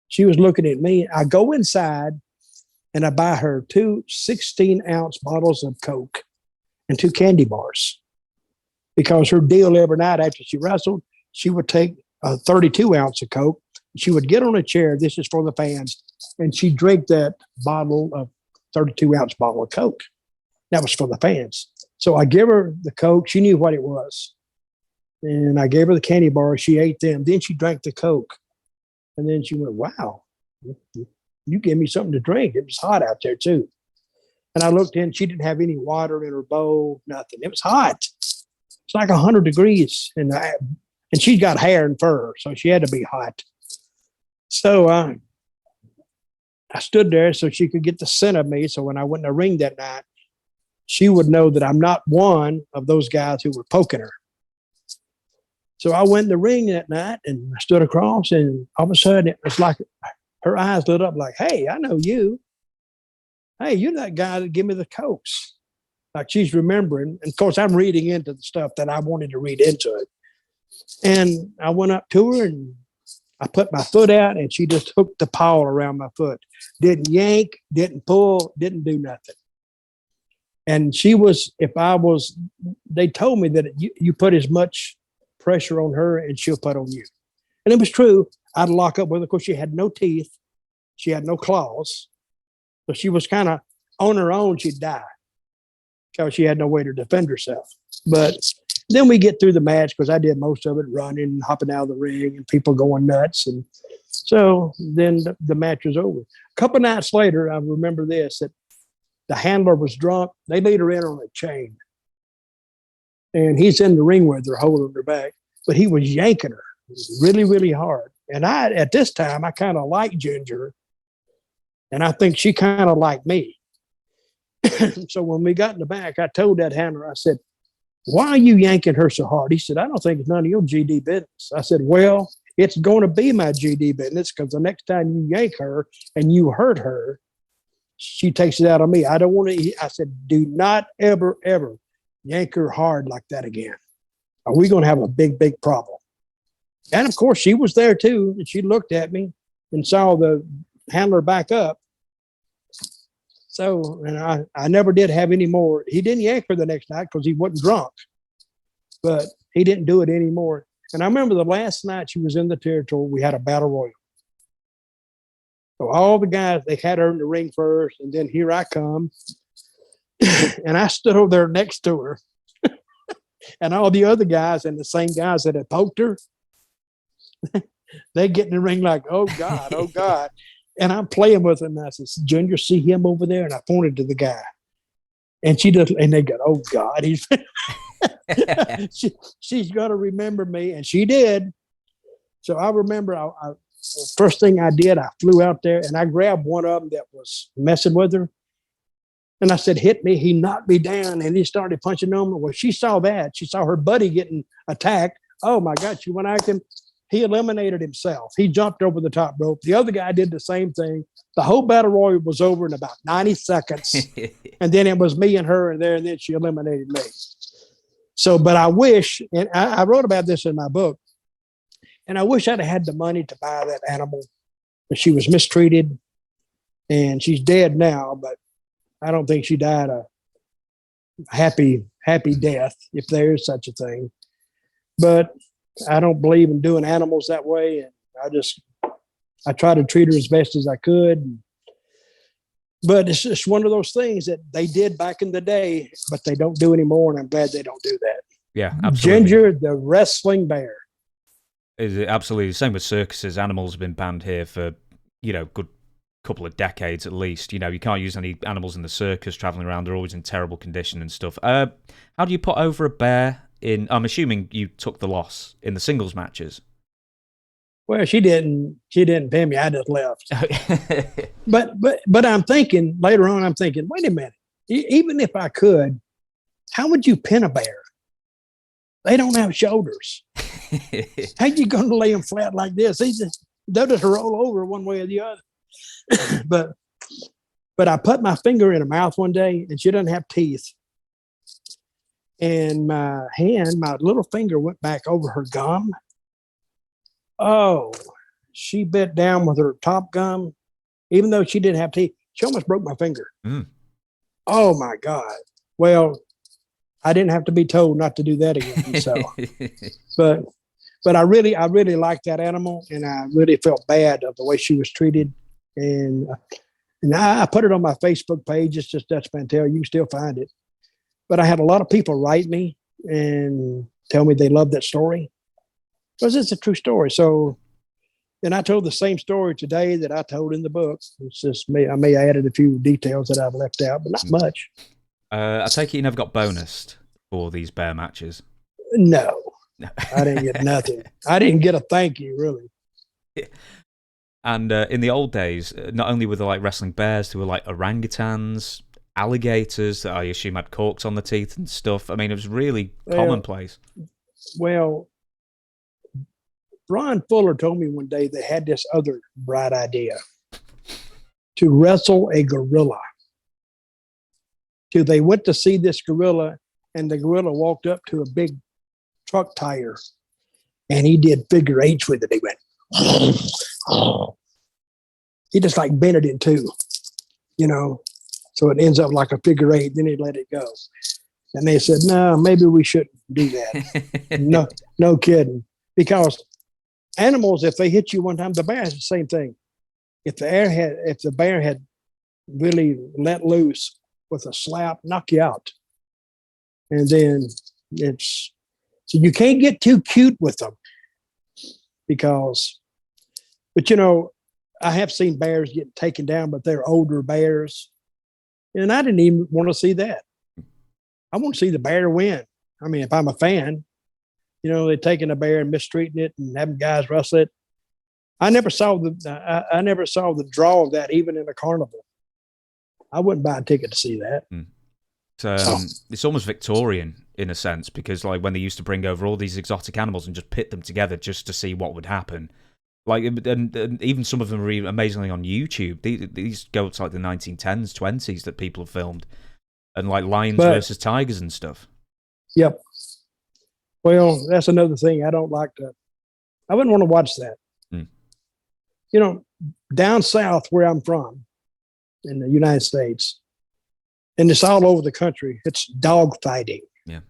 she was looking at me. I go inside, and I buy her 2 16-ounce bottles of Coke and 2 candy bars, because her deal every night after she wrestled, she would take a 32-ounce of Coke. She would get on a chair. This is for the fans. And she'd drink that 32-ounce bottle of Coke. That was for the fans. So I give her the Coke. She knew what it was. And I gave her the candy bars. She ate them. Then she drank the Coke. And then she went, "Wow, you gave me something to drink." It was hot out there too. And I looked in. She didn't have any water in her bowl, nothing. It was hot. It's like 100 degrees. And she's got hair and fur, so she had to be hot. So I stood there so she could get the scent of me. So when I went in the ring that night, she would know that I'm not one of those guys who were poking her. So I went in the ring that night and I stood across, and all of a sudden it was like her eyes lit up like, "Hey, I know you. Hey, you're that guy that gave me the Cokes." Like she's remembering. And of course, I'm reading into the stuff that I wanted to read into it. And I went up to her and I put my foot out, and she just hooked the paw around my foot. Didn't yank, didn't pull, didn't do nothing. And they told me that you put as much pressure on her and she'll put on you. And it was true. I'd lock up with her. Of course, she had no teeth. She had no claws. So she was kind of on her own. She'd die because she had no way to defend herself. But then we get through the match, because I did most of it, running, hopping out of the ring, and people going nuts. And so then the match was over. A couple nights later, I remember this, that the handler was drunk. They laid her in on a chain. And he's in the ring with her, holding her back. But he was yanking her really, really hard. And at this time, I kind of liked Ginger. And I think she kind of liked me. So when we got in the back, I told that handler, I said, "Why are you yanking her so hard?" He said, "I don't think it's none of your GD business." I said, "Well, it's going to be my GD business, because the next time you yank her and you hurt her, she takes it out on me. I don't want to." I said, "Do not ever, ever yank her hard like that again. Are we going to have a big, big problem?" And of course, she was there too. And she looked at me and saw the handler back up. So, and I never did have any more. He didn't yank her the next night because he wasn't drunk, but he didn't do it anymore. And I remember the last night she was in the territory, we had a battle royal. So all the guys, they had her in the ring first, and then here I come. And I stood over there next to her. And all the other guys and the same guys that had poked her, they get in the ring like, oh God, oh God. And I'm playing with them. And I said, Junior, see him over there? And I pointed to the guy. And she does, and they go, oh God, she's going to remember me. And she did. So I remember first thing I did, I flew out there and I grabbed one of them that was messing with her. And I said, hit me. He knocked me down and he started punching on me. Well, she saw that. She saw her buddy getting attacked. Oh my God, she went after him. He eliminated himself. He jumped over the top rope. The other guy did the same thing. The whole battle royal was over in about 90 seconds. And then it was me and her and then she eliminated me. So, but I wish, and I wrote about this in my book, and I wish I'd have had the money to buy that animal. But she was mistreated and she's dead now, but I don't think she died a happy death, if there is such a thing. But I don't believe in doing animals that way. And I try to treat her as best as I could. But it's just one of those things that they did back in the day, but they don't do anymore. And I'm glad they don't do that. Yeah, absolutely. Ginger, the wrestling bear. Is it absolutely same with circuses? Animals have been banned here for, good couple of decades at least. You can't use any animals in the circus traveling around. They're always in terrible condition and stuff. How do you put over a bear in? I'm assuming you took the loss in the singles matches. Well, she didn't pin me. I just left. but I'm thinking later on, wait a minute. Even if I could, how would you pin a bear? They don't have shoulders. How you going to lay them flat like this? They'll just roll over one way or the other. but I put my finger in her mouth one day and she doesn't have teeth. And my little finger went back over her gum. Oh, she bit down with her top gum, even though she didn't have teeth. She almost broke my finger. Mm. Oh my God. Well, I didn't have to be told not to do that again. So, but I really liked that animal, and I really felt bad of the way she was treated. And I put it on my Facebook page. It's just Dutch Mantell. You can still find it. But I had a lot of people write me and tell me they loved that story because it's a true story. So, and I told the same story today that I told in the book. It's just me. I may have added a few details that I've left out, but not much. I take it you never got bonused for these bear matches? No, I didn't get nothing. I didn't get a thank you, really. Yeah. And in the old days, not only were there like wrestling bears, there were like orangutans, alligators that I assume had corks on the teeth and stuff. I mean, it was really commonplace. Well, Brian Fuller told me one day they had this other bright idea to wrestle a gorilla. So they went to see this gorilla, and the gorilla walked up to a big truck tire, and he did figure eights with it. He went, he just like bent it in two, so it ends up like a figure eight. Then he let it go. And they said, no, maybe we shouldn't do that. No kidding. Because animals, if they hit you one time, the bear has the same thing. If the bear had really let loose with a slap, knock you out. And then so you can't get too cute with them but I have seen bears get taken down, but they're older bears. And I didn't even want to see that. I want to see the bear win. I mean, if I'm a fan, they're taking a bear and mistreating it and having guys wrestle it. I never saw the draw of that even in a carnival. I wouldn't buy a ticket to see that. It's almost Victorian in a sense, because like when they used to bring over all these exotic animals and just pit them together just to see what would happen. Like, and even some of them are amazingly on YouTube. These go to like the 1910s, 20s that people have filmed, and like lions versus tigers and stuff. Yep. Well, that's another thing I don't like to. I wouldn't want to watch that. Down south where I'm from, in the United States, and it's all over the country. It's dog fighting. Yeah.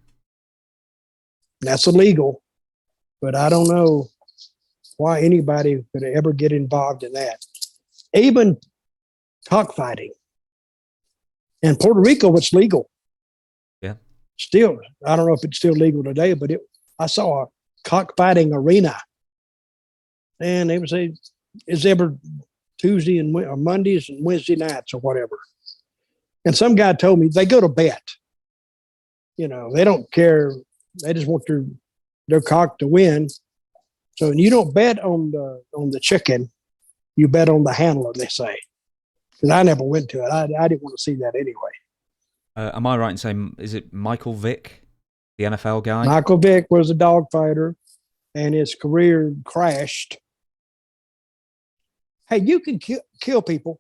That's illegal, but I don't know why anybody could ever get involved in that. even cockfighting. In Puerto Rico, it's legal. Yeah. Still, I don't know if it's still legal today, but I saw a cockfighting arena. And they would say it's every Tuesday and or Mondays and Wednesday nights or whatever. And some guy told me they go to bet. You know, they don't care. They just want their cock to win. So you don't bet on the chicken, you bet on the handler, they say. Because I never went to it. I didn't want to see that anyway. Am I right in saying, is it Michael Vick, the NFL guy? Michael Vick was a dog fighter, and his career crashed. Hey, you can kill people.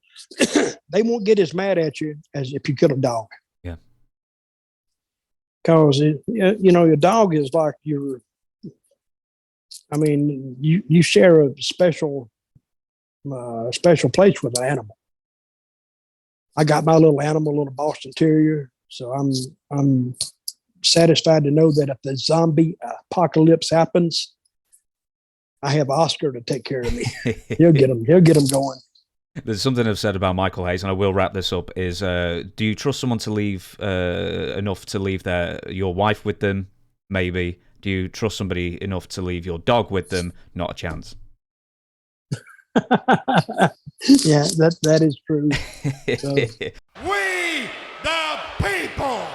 They won't get as mad at you as if you kill a dog. Yeah. Because, your dog is like you share a special place with an animal. I got my little animal, little Boston Terrier, so I'm satisfied to know that if the zombie apocalypse happens, I have Oscar to take care of me. He'll get them going. There's something I've said about Michael Hayes, and I will wrap this up, is do you trust someone to leave enough to leave your wife with them? Maybe. Do you trust somebody enough to leave your dog with them? Not a chance. Yeah, that is true. So. We the people.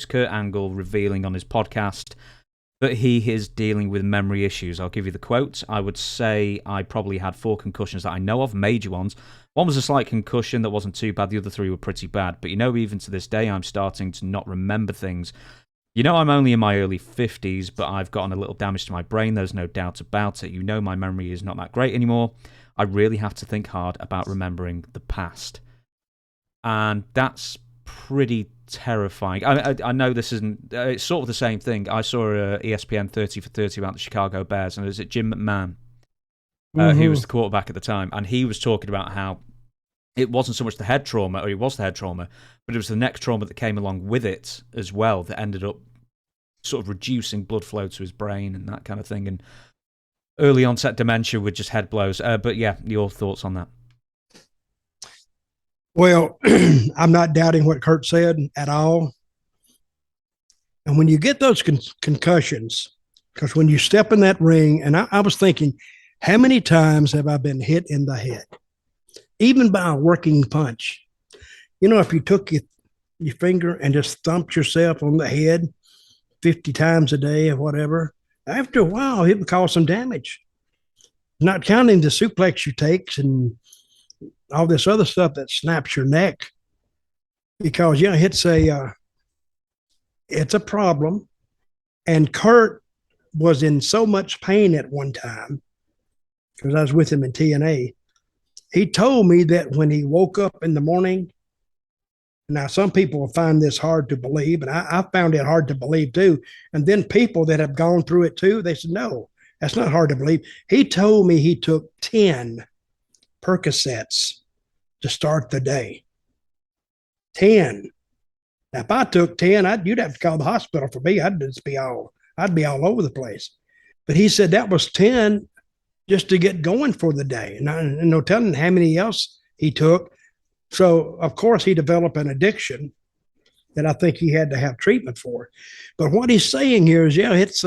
Kurt Angle revealing on his podcast that he is dealing with memory issues. I'll give you the quote. I would say I probably had 4 concussions that I know of, major ones. One was a slight concussion that wasn't too bad. The other 3 were pretty bad. But even to this day, I'm starting to not remember things. I'm only in my early 50s, but I've gotten a little damage to my brain. There's no doubt about it. My memory is not that great anymore. I really have to think hard about remembering the past. And that's pretty terrifying. I know this isn't... it's sort of the same thing. I saw ESPN 30 for 30 about the Chicago Bears, and it was Jim McMahon. He was the quarterback at the time, and he was talking about how it wasn't so much the head trauma, or it was the head trauma, but it was the neck trauma that came along with it as well that ended up sort of reducing blood flow to his brain and that kind of thing, and early onset dementia with just head blows. But yeah, your thoughts on that? Well, I'm not doubting what Kurt said at all. And when you get those concussions, because when you step in that ring, and I was thinking, how many times have I been hit in the head, even by a working punch? If you took your finger and just thumped yourself on the head 50 times a day or whatever, after a while, it would cause some damage. Not counting the suplex you take and all this other stuff that snaps your neck. Because, it's a problem. And Kurt was in so much pain at one time, because I was with him in TNA. He told me that when he woke up in the morning, now some people will find this hard to believe, and I found it hard to believe too. And then people that have gone through it too, they said, no, that's not hard to believe. He told me he took 10 Percocets to start the day. 10. Now, if I took 10, you'd have to call the hospital for me. I'd be all over the place. But he said that was 10 just to get going for the day. And no telling how many else he took. So, of course, he developed an addiction that I think he had to have treatment for. But what he's saying here is, it's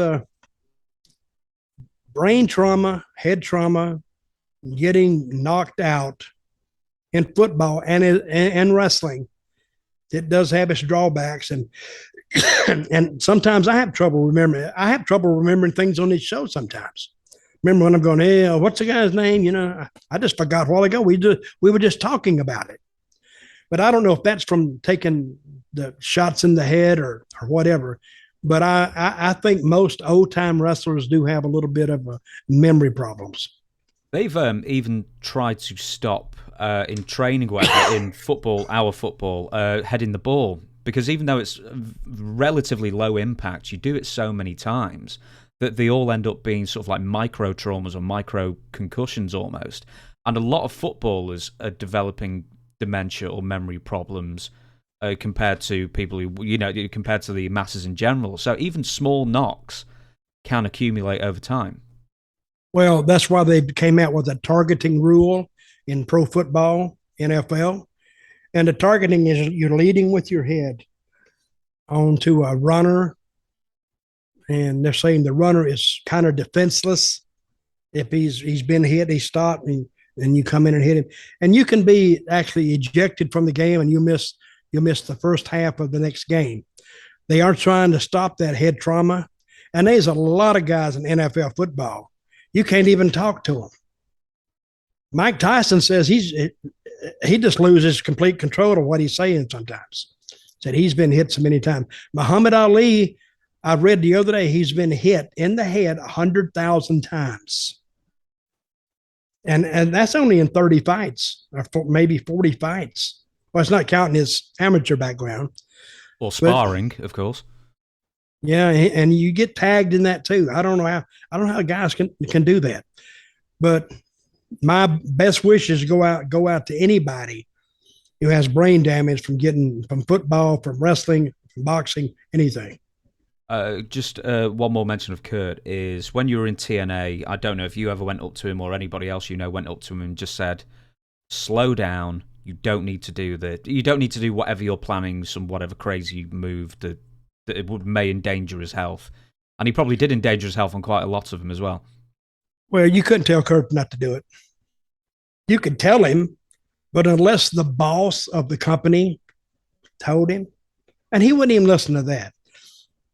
brain trauma, head trauma, getting knocked out in football and wrestling. It does have its drawbacks, and and sometimes I have trouble remembering. I have trouble remembering things on this show sometimes. Remember when I'm going, hey, what's the guy's name? I just forgot a while ago. We were just talking about it. But I don't know if that's from taking the shots in the head or whatever. But I think most old-time wrestlers do have a little bit of memory problems. They've even tried to stop in training, whatever, in football, our football, heading the ball. Because even though it's relatively low impact, you do it so many times that they all end up being sort of like micro traumas or micro concussions almost. And a lot of footballers are developing dementia or memory problems compared to people who, compared to the masses in general. So even small knocks can accumulate over time. Well, that's why they came out with a targeting rule in pro football, NFL. And the targeting is you're leading with your head onto a runner. And they're saying the runner is kind of defenseless. If he's been hit, he stopped, and you come in and hit him. And you can be actually ejected from the game, and you miss the first half of the next game. They are trying to stop that head trauma. And there's a lot of guys in NFL football. You can't even talk to them. Mike Tyson says he just loses complete control of what he's saying sometimes. Said he's been hit so many times. Muhammad Ali, I read the other day, he's been hit in the head 100,000 times. And that's only in 30 fights, or maybe 40 fights. Well, it's not counting his amateur background. Or sparring, of course. Yeah, and you get tagged in that too. I don't know how guys can do that. But my best wishes go out to anybody who has brain damage from football, from wrestling, from boxing, anything. Just one more mention of Kurt is when you were in TNA, I don't know if you ever went up to him or anybody else went up to him and just said, slow down, you don't need to do that. You don't need to do whatever you're planning, some whatever crazy move that it may endanger his health. And he probably did endanger his health on quite a lot of them as well. Well, you couldn't tell Kurt not to do it. You could tell him, but unless the boss of the company told him, and he wouldn't even listen to that.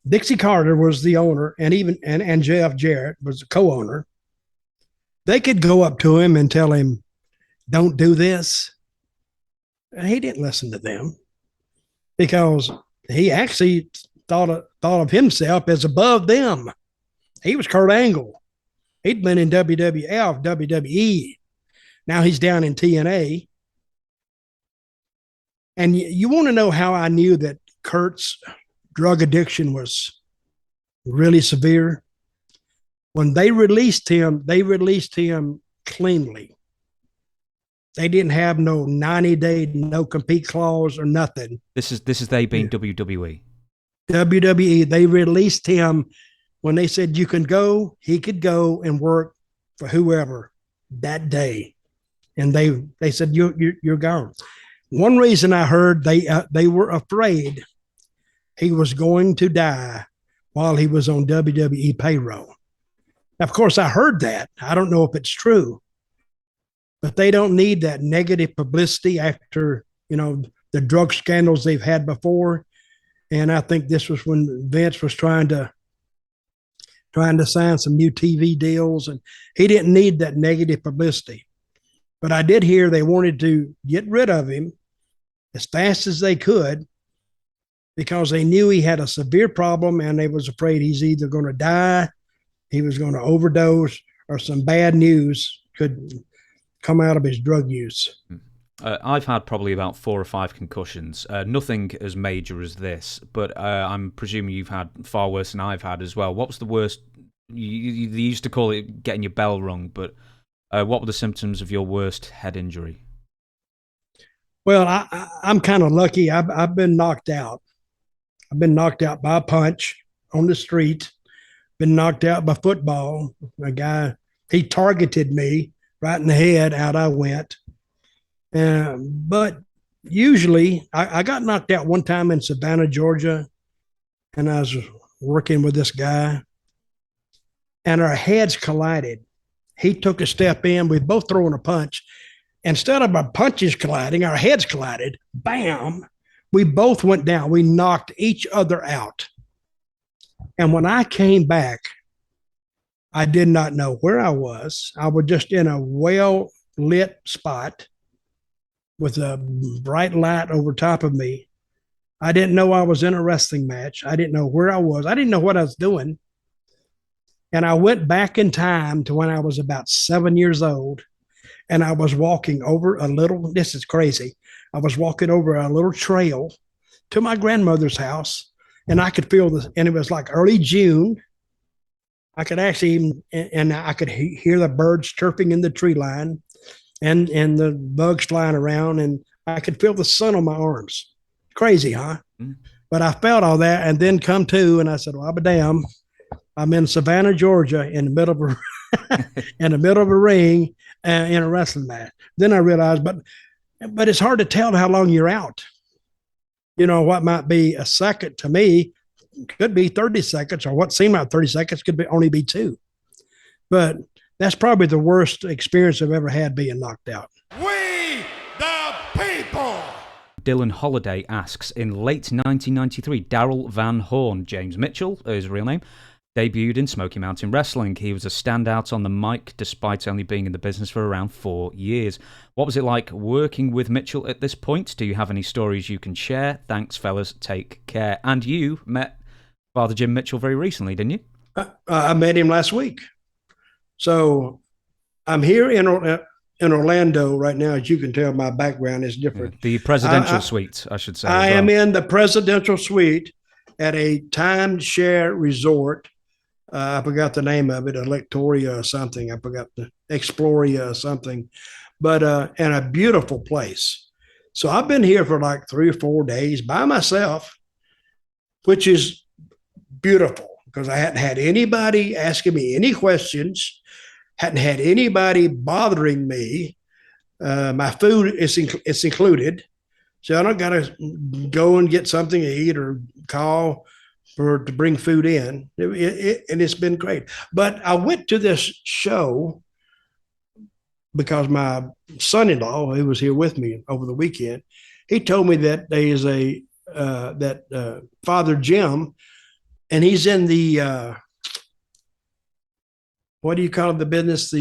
Dixie Carter was the owner, and Jeff Jarrett was the co-owner. They could go up to him and tell him, don't do this. And he didn't listen to them because he actually thought of himself as above them. He was Kurt Angle. He'd been in WWF, WWE. Now he's down in TNA. And you want to know how I knew that Kurt's drug addiction was really severe? When they released him cleanly. They didn't have no 90-day no compete clause or nothing. This is they being WWE. WWE, they released him when they said you can go, he could go and work for whoever that day. And they said you're gone. One reason I heard they were afraid he was going to die while he was on WWE payroll. Now, of course, I heard that. I don't know if it's true, but they don't need that negative publicity after, the drug scandals they've had before. And I think this was when Vince was trying to sign some new TV deals, and he didn't need that negative publicity. But I did hear they wanted to get rid of him as fast as they could because they knew he had a severe problem, and they was afraid he's either going to die, he was going to overdose, or some bad news could come out of his drug use. I've had probably about 4 or 5 concussions. Nothing as major as this, but I'm presuming you've had far worse than I've had as well. What was the worst? You used to call it getting your bell rung, but what were the symptoms of your worst head injury? Well, I'm kind of lucky. I've been knocked out. I've been knocked out by a punch on the street. Been knocked out by football. A guy, he targeted me right in the head. Out I went. But usually, I got knocked out one time in Savannah, Georgia, and I was working with this guy, and our heads collided. He took a step in. We both throwing a punch. Instead of our punches colliding, our heads collided. Bam! We both went down. We knocked each other out. And when I came back, I did not know where I was. I was just in a well-lit spot with a bright light over top of me. I didn't know I was in a wrestling match. I didn't know where I was. I didn't know what I was doing. And I went back in time to when I was about 7 years old, and I was walking over this is crazy. I was walking over a little trail to my grandmother's house, and I could feel and it was like early June. I could actually, and I could hear the birds chirping in the tree line and the bugs flying around, and I could feel the sun on my arms. Crazy, huh? Mm. But I felt all that, and then come to, and I said, well, I'll be damn. I'm in Savannah, Georgia, in the middle of a ring, in a wrestling match. Then I realized, but it's hard to tell how long you're out. What might be a second to me could be 30 seconds, or what seemed like 30 seconds could only be 2. But that's probably the worst experience I've ever had being knocked out. We the people. Dylan Holiday asks, in late 1993, Daryl Van Horn, James Mitchell, his real name, debuted in Smoky Mountain Wrestling. He was a standout on the mic despite only being in the business for around 4 years. What was it like working with Mitchell at this point? Do you have any stories you can share? Thanks, fellas. Take care. And you met Father Jim Mitchell very recently, didn't you? I met him last week. So I'm here in Orlando right now. As you can tell, my background is different. Yeah, the presidential suite, I should say. I am in the presidential suite at a timeshare resort. I forgot the name of it, Electoria or something. I forgot the Exploria or something, but and a beautiful place. So I've been here for like 3 or 4 days by myself, which is beautiful because I hadn't had anybody asking me any questions, hadn't had anybody bothering me. My food is included, so I don't got to go and get something to eat or call to bring food in, and it's been great. But I went to this show because my son-in-law, who was here with me over the weekend, he told me that there is Father Jim, and he's in the what do you call it, the business?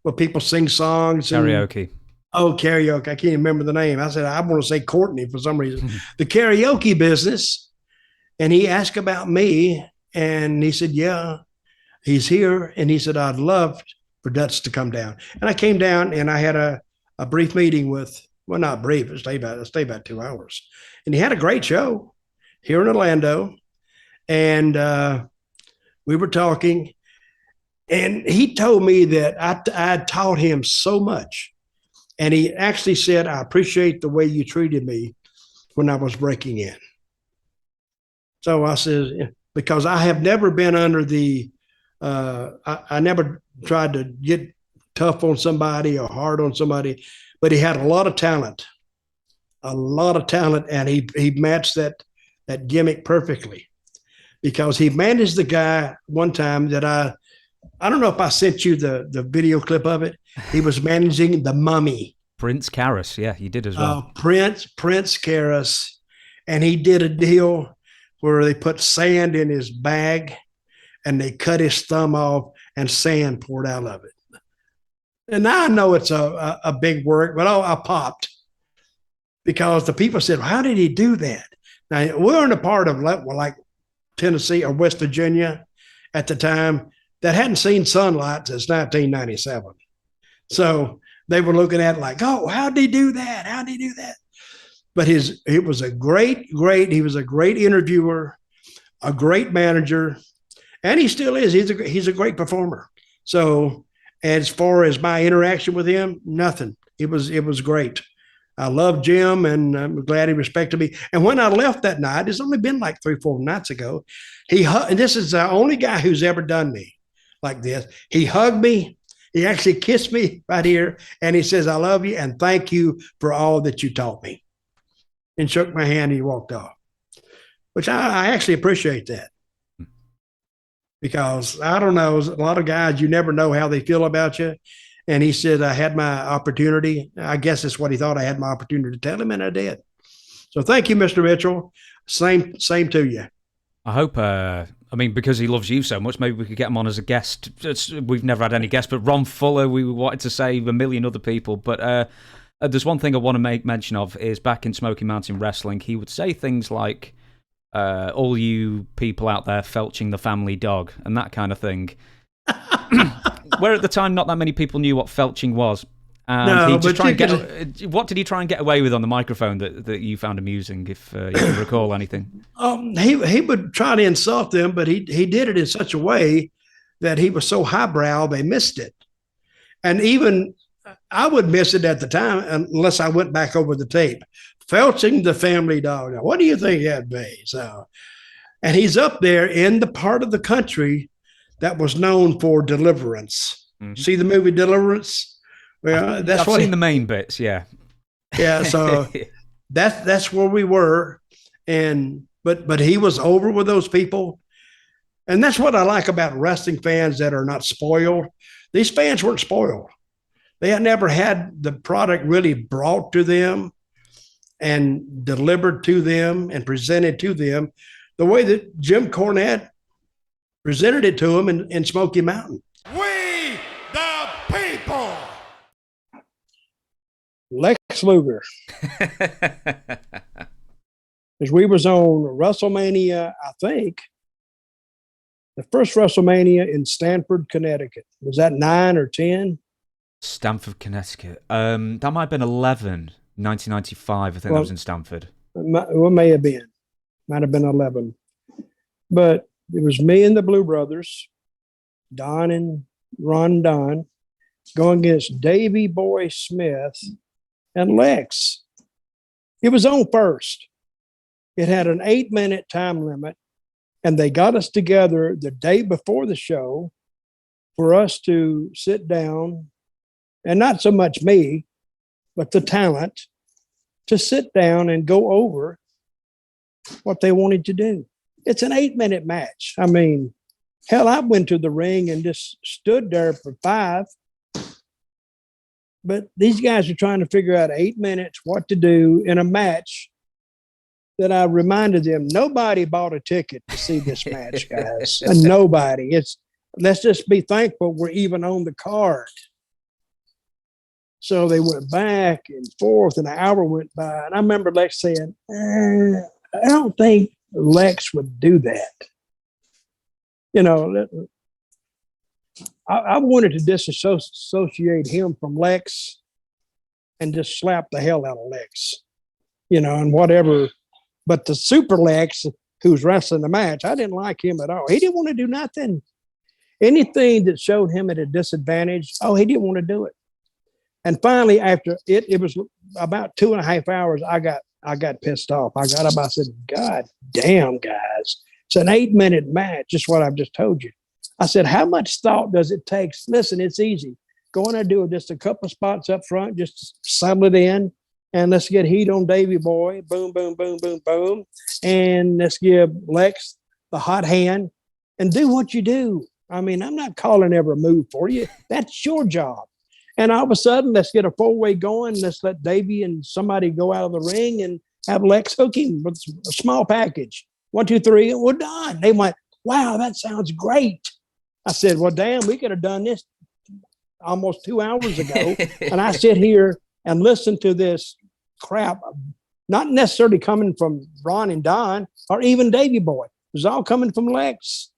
Where people sing songs. Karaoke. Karaoke. I can't remember the name. I said, I want to say Courtney for some reason. The karaoke business. And he asked about me, and he said, yeah, he's here. And he said, I'd love for Dutch to come down. And I came down, and I had a brief meeting with, well, not brief, it stayed about 2 hours. And he had a great show here in Orlando. And we were talking, and he told me that I taught him so much. And he actually said, I appreciate the way you treated me when I was breaking in. So I said, because I have never been under the, I never tried to get tough on somebody or hard on somebody, but he had a lot of talent, and he matched that gimmick perfectly, because he managed the guy one time that I don't know if I sent you the video clip of it. He was managing the Mummy. Prince Karras, yeah, he did as well. Prince Karras, and he did a deal where they put sand in his bag and they cut his thumb off and sand poured out of it. And now I know it's a big work, but I popped because the people said, well, how did he do that? Now, we're in a part of like Tennessee or West Virginia at the time that hadn't seen sunlight since 1997. So they were looking at it like, oh, how'd he do that? How'd he do that? But he was a great interviewer, a great manager, and he still is. He's a great performer. So as far as my interaction with him, nothing. It was great. I love Jim, and I'm glad he respected me. And when I left that night, it's only been like 3-4 nights ago, and this is the only guy who's ever done me like this. He hugged me. He actually kissed me right here, and he says, I love you, and thank you for all that you taught me. And shook my hand, and he walked off, which I actually appreciate that, because I don't know, a lot of guys, you never know how they feel about you. And he said, I had my opportunity. I guess that's what he thought. I had my opportunity to tell him, and I did. So thank you, Mr. Mitchell. Same to you. I hope, because he loves you so much, maybe we could get him on as a guest. We've never had any guests, but Ron Fuller, we wanted to say a million other people, but there's one thing I want to make mention of is back in Smoky Mountain Wrestling, he would say things like, all you people out there felching the family dog and that kind of thing. Where at the time, not that many people knew what felching was. And what did he try and get away with on the microphone that you found amusing, if you can recall anything? He would try to insult them, but he did it in such a way that he was so highbrow, they missed it. And even I would miss it at the time unless I went back over the tape. Felching the family dog. Now, what do you think that'd be? So, and he's up there in the part of the country that was known for deliverance. See the movie Deliverance? Well, I've seen the main bits. Yeah. Yeah. So that's where we were. But he was over with those people. And that's what I like about wrestling fans that are not spoiled. These fans weren't spoiled. They had never had the product really brought to them and delivered to them and presented to them the way that Jim Cornette presented it to them in Smoky Mountain. We the people. Lex Luger. Because we was on WrestleMania, I think, the first WrestleMania in Stamford, Connecticut. Was that 9 or 10? Stamford, Connecticut. That might have been 11, 1995. I think that was in Stamford. It may have been. Might have been 11. But it was me and the Blue Brothers, Don and Ron Don, going against Davey Boy Smith and Lex. It was on first. It had an 8-minute time limit, and they got us together the day before the show for us to sit down, and not so much me, but the talent, to sit down and go over what they wanted to do. It's an 8-minute match. I mean, hell, I went to the ring and just stood there for 5. But these guys are trying to figure out 8 minutes what to do in a match that I reminded them, nobody bought a ticket to see this match, guys. And nobody. Let's just be thankful we're even on the card. So they went back and forth, and an hour went by. And I remember Lex saying, I don't think Lex would do that. You know, I wanted to disassociate him from Lex and just slap the hell out of Lex, you know, and whatever. But the Super Lex, who's wrestling the match, I didn't like him at all. He didn't want to do nothing. Anything that showed him at a disadvantage, he didn't want to do it. And finally, after it was about 2.5 hours, I got pissed off. I got up, I said, God damn, guys. It's an 8-minute match, just what I've just told you. I said, how much thought does it take? Listen, it's easy. Go in and do just a couple spots up front, just settle it in, and let's get heat on Davey Boy. Boom, boom, boom, boom, boom. And let's give Lex the hot hand and do what you do. I mean, I'm not calling every move for you. That's your job. And all of a sudden, let's get a 4-way going. Let's let Davey and somebody go out of the ring and have Lex hook him with a small package. 1, 2, 3, and we're done. They went, wow, that sounds great. I said, well, damn, we could have done this almost 2 hours ago. And I sit here and listen to this crap, not necessarily coming from Ron and Don or even Davey Boy. It was all coming from Lex.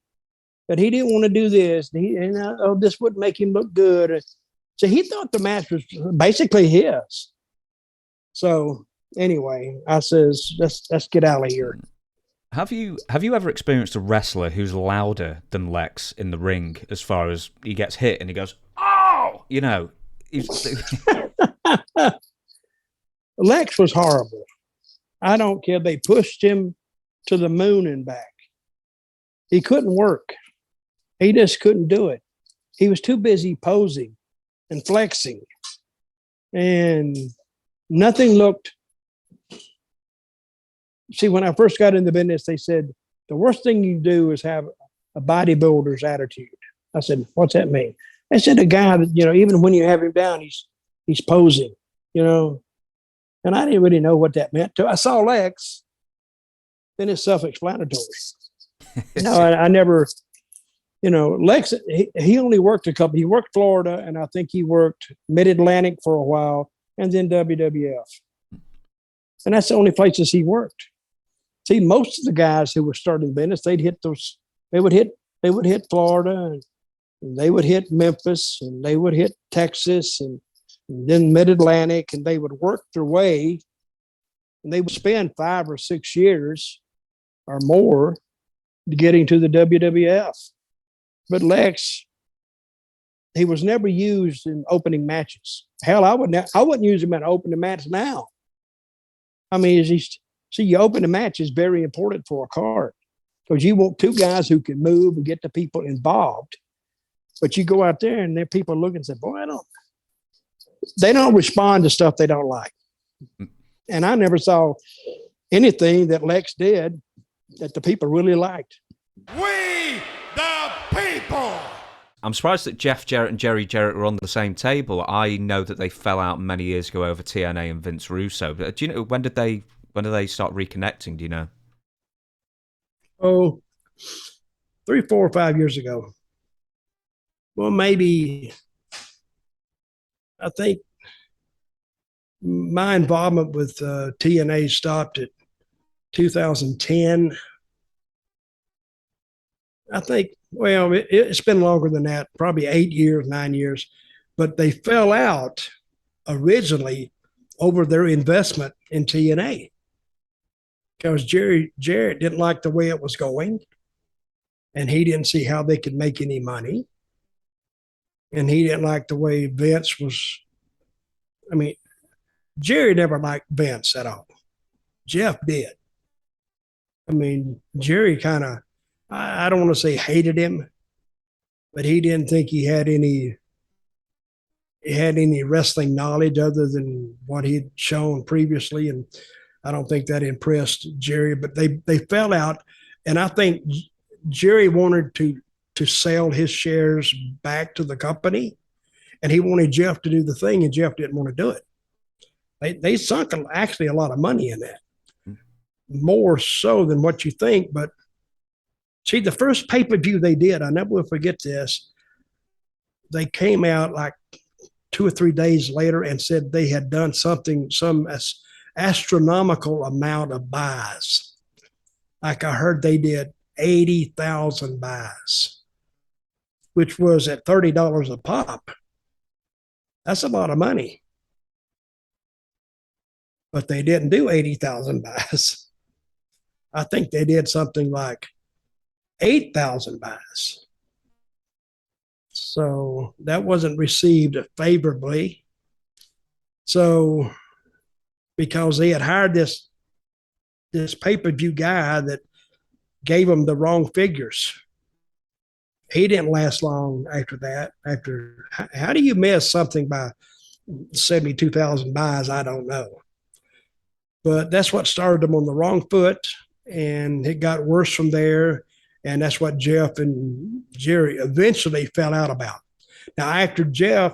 But he didn't want to do this. This would make him look good. So he thought the match was basically his. So anyway, I says, let's get out of here. Have you ever experienced a wrestler who's louder than Lex in the ring as far as he gets hit and he goes, oh, you know? Lex was horrible. I don't care. They pushed him to the moon and back. He couldn't work. He just couldn't do it. He was too busy posing and flexing. And nothing looked. See, when I first got in the business, they said, the worst thing you do is have a bodybuilder's attitude. I said, what's that mean? They said a guy that, even when you have him down, he's posing, And I didn't really know what that meant. Till I saw Lex, then it's self-explanatory. I never, Lex, he only worked he worked Florida, and I think he worked Mid-Atlantic for a while, and then WWF. And that's the only places he worked. See, most of the guys who were starting business, they would hit Florida, and they would hit Memphis, and they would hit Texas, and then Mid-Atlantic, and they would work their way, and they would spend 5 or 6 years or more getting to the WWF. But Lex, he was never used in opening matches. Hell, I wouldn't use him in an opening match now. I mean, you open a match is very important for a card because you want 2 guys who can move and get the people involved. But you go out there and there people look and say, boy, they don't respond to stuff they don't like. And I never saw anything that Lex did that the people really liked. We the people. I'm surprised that Jeff Jarrett and Jerry Jarrett were on the same table. I know that they fell out many years ago over TNA and Vince Russo. But do you know when did they start reconnecting? Do you know? Oh, 3, 4, or 5 years ago. Well, maybe. I think my involvement with TNA stopped at 2010. I think, well, it's been longer than that, probably 8 years, 9 years. But they fell out originally over their investment in TNA because Jerry Jarrett didn't like the way it was going, and he didn't see how they could make any money. And he didn't like the way Vince was. I mean, Jerry never liked Vince at all. Jeff did. I mean, Jerry kind of, I don't want to say hated him, but he didn't think he had any wrestling knowledge other than what he'd shown previously. And I don't think that impressed Jerry, but they fell out. And I think Jerry wanted to sell his shares back to the company, and he wanted Jeff to do the thing, and Jeff didn't want to do it. They sunk actually a lot of money in that, more so than what you think. But see, the first pay-per-view they did, I never will forget this. They came out like 2 or 3 days later and said they had done some astronomical amount of buys. Like I heard they did 80,000 buys, which was at $30 a pop. That's a lot of money. But they didn't do 80,000 buys. I think they did something like 8,000 buys. So that wasn't received favorably. So because they had hired this pay-per-view guy that gave them the wrong figures. He didn't last long after that. How do you miss something by 72,000 buys? I don't know. But that's what started them on the wrong foot, and it got worse from there. And that's what Jeff and Jerry eventually fell out about. Now, after Jeff,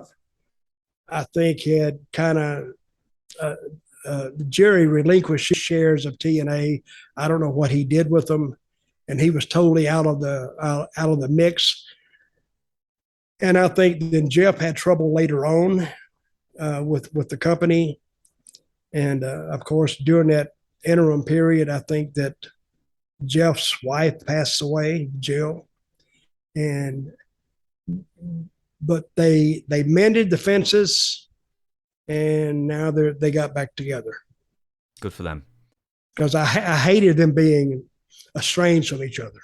I think had kind of Jerry relinquished his shares of TNA. I don't know what he did with them, and he was totally out of the mix. And I think then Jeff had trouble later on with the company, and of course during that interim period, I think that Jeff's wife passed away, Jill, but they mended the fences, and now they got back together. Good for them. Because I hated them being estranged from each other.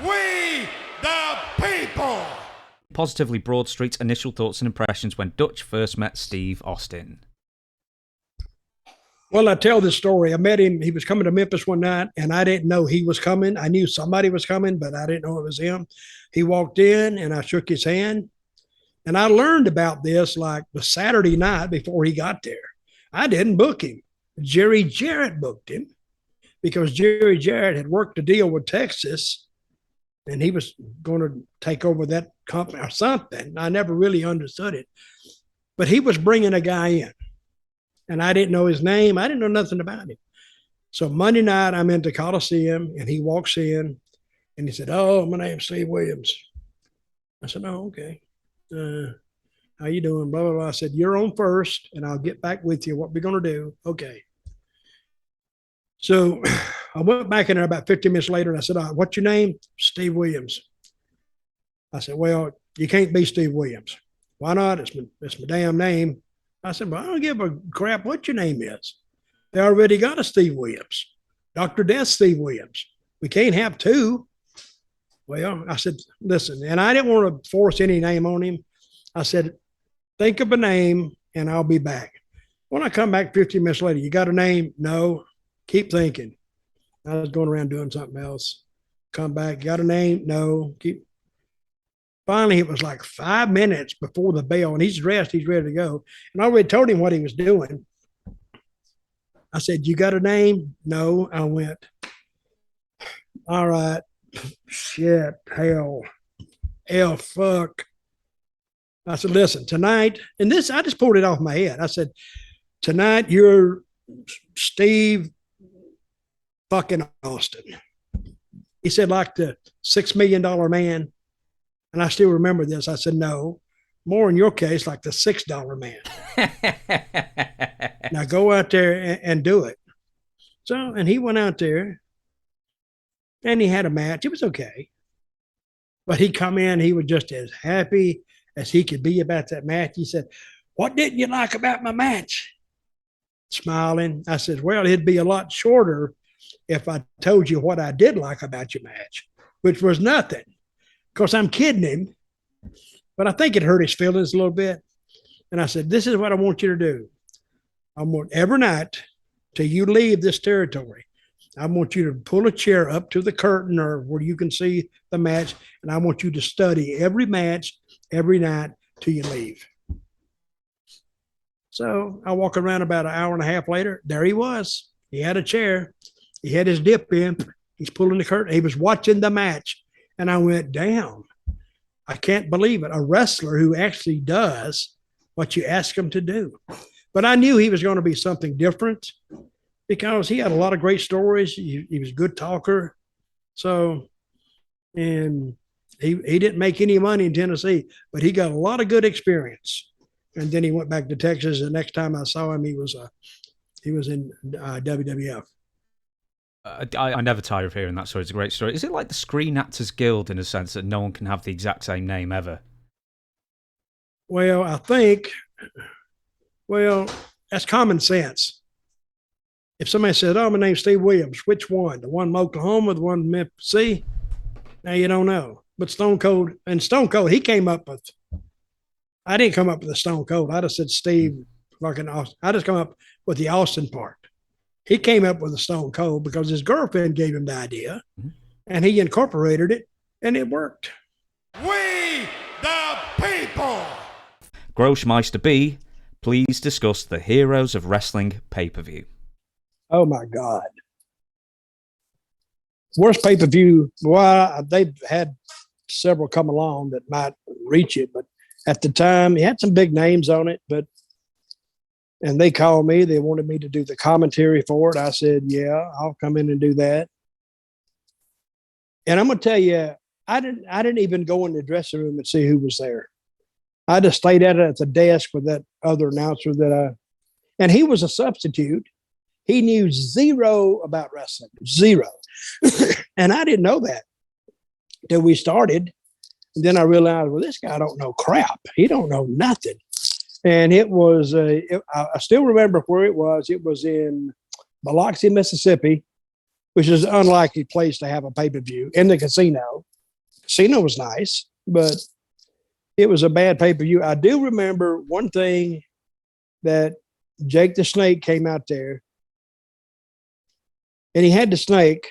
We the people. Positively Broad Street's initial thoughts and impressions when Dutch first met Steve Austin. Well, I tell this story. I met him. He was coming to Memphis one night, and I didn't know he was coming. I knew somebody was coming, but I didn't know it was him. He walked in, and I shook his hand. And I learned about this like the Saturday night before he got there. I didn't book him. Jerry Jarrett booked him because Jerry Jarrett had worked a deal with Texas, and he was going to take over that company or something. I never really understood it. But he was bringing a guy in. And I didn't know his name. I didn't know nothing about him. So Monday night, I'm in the Coliseum, and he walks in, and he said, "Oh, my name's Steve Williams." I said, "Oh, okay. How you doing?" Blah, blah, blah. I said, "You're on first, and I'll get back with you. What we're going to do." Okay. So I went back in there about 15 minutes later, and I said, "What's your name?" "Steve Williams." I said, "Well, you can't be Steve Williams." "Why not? It's my damn name." I said, "Well, I don't give a crap what your name is. They already got a Steve Williams. Dr. Death Steve Williams. We can't have two." Well, I said, "Listen," and I didn't want to force any name on him. I said, "Think of a name, and I'll be back." When I come back 15 minutes later, "You got a name?" "No." "Keep thinking." I was going around doing something else. Come back. "Got a name?" "No." Keep. Finally, it was like 5 minutes before the bell, and he's dressed, he's ready to go. And I already told him what he was doing. I said, "You got a name?" "No." I went, "All right, shit, hell, fuck." I said, "Listen, tonight," and this, I just pulled it off my head. I said, "Tonight, you're Steve fucking Austin." He said, "Like the $6 million man." And I still remember this. I said, "No, more in your case, like the $6 man." Now go out there and do it. So, and he went out there and he had a match. It was okay. But he come in, he was just as happy as he could be about that match. He said, "What didn't you like about my match?" Smiling. I said, "Well, it'd be a lot shorter if I told you what I did like about your match," which was nothing. Of course, I'm kidding him, but I think it hurt his feelings a little bit. And I said, "This is what I want you to do. I want every night till you leave this territory, I want you to pull a chair up to the curtain or where you can see the match, and I want you to study every match every night till you leave." So I walk around about an hour and a half later. There he was. He had a chair. He had his dip in. He's pulling the curtain. He was watching the match. And I went, "Damn, I can't believe it. A wrestler who actually does what you ask him to do." But I knew he was going to be something different because he had a lot of great stories. He was a good talker. So, and he didn't make any money in Tennessee, but he got a lot of good experience. And then he went back to Texas. The next time I saw him, he was in WWF. I never tire of hearing that story. It's a great story. Is it like the Screen Actors Guild in a sense that no one can have the exact same name ever? Well, I think, that's common sense. If somebody said, "Oh, my name's Steve Williams," which one? The one in Oklahoma, the one in Memphis? See? Now you don't know. But Stone Cold, he came up with, I didn't come up with the Stone Cold. I just said Steve fucking Austin. I just come up with the Austin part. He came up with the Stone Cold because his girlfriend gave him the idea, and he incorporated it, and it worked. We the people. Grossmeister B, please discuss the Heroes of Wrestling pay-per-view. Oh, my God. Worst pay-per-view. Well, they've had several come along that might reach it, but at the time, he had some big names on it, and they called me. They wanted me to do the commentary for it. I said, "Yeah, I'll come in and do that." And I'm going to tell you, I didn't even go in the dressing room and see who was there. I just stayed at the desk with that other announcer and he was a substitute. He knew zero about wrestling, zero. And I didn't know that till we started. And then I realized, well, this guy don't know crap. He don't know nothing. And it was, I still remember where it was. It was in Biloxi, Mississippi, which is an unlikely place to have a pay-per-view, in the casino. Casino was nice, but it was a bad pay-per-view. I do remember one thing, that Jake the Snake came out there, and he had the snake,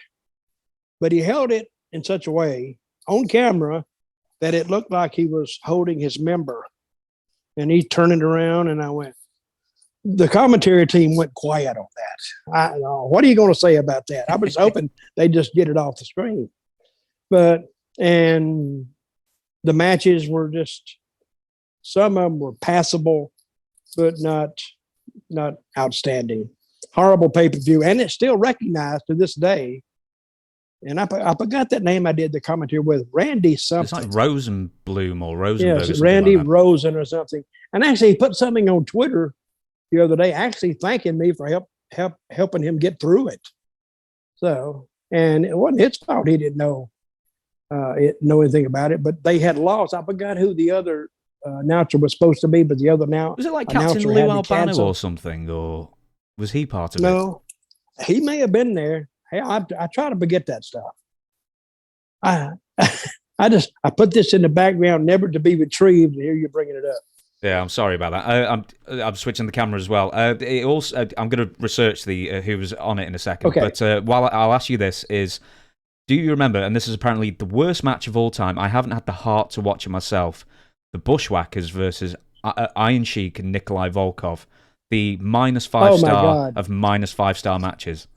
but he held it in such a way on camera that it looked like he was holding his member. And he turned it around, and I went, the commentary team went quiet on that. What are you going to say about that? I was hoping they'd just get it off the screen. And the matches were just, some of them were passable, but not outstanding. Horrible pay-per-view. And it's still recognized to this day. And I forgot that name I did the commentary with, Randy something. It's like Rosenblum or Rosenberg. Yes, Randy like Rosen or something. And actually, he put something on Twitter the other day, actually thanking me for helping him get through it. So, and it wasn't his fault. He didn't know anything about it, but they had lost. I forgot who the other announcer was supposed to be, but the other now was it like Captain Lou Albano or something, or was he part of it? No, he may have been there. Hey, I try to forget that stuff. I put this in the background, never to be retrieved. And here you're bringing it up. Yeah, I'm sorry about that. I'm switching the camera as well. It also, I'm going to research the who was on it in a second. Okay. But while I'll ask you this is, Do you remember, and this is apparently the worst match of all time, I haven't had the heart to watch it myself, the Bushwhackers versus Iron Sheik and Nikolai Volkov, the minus 5-star of minus 5-star matches.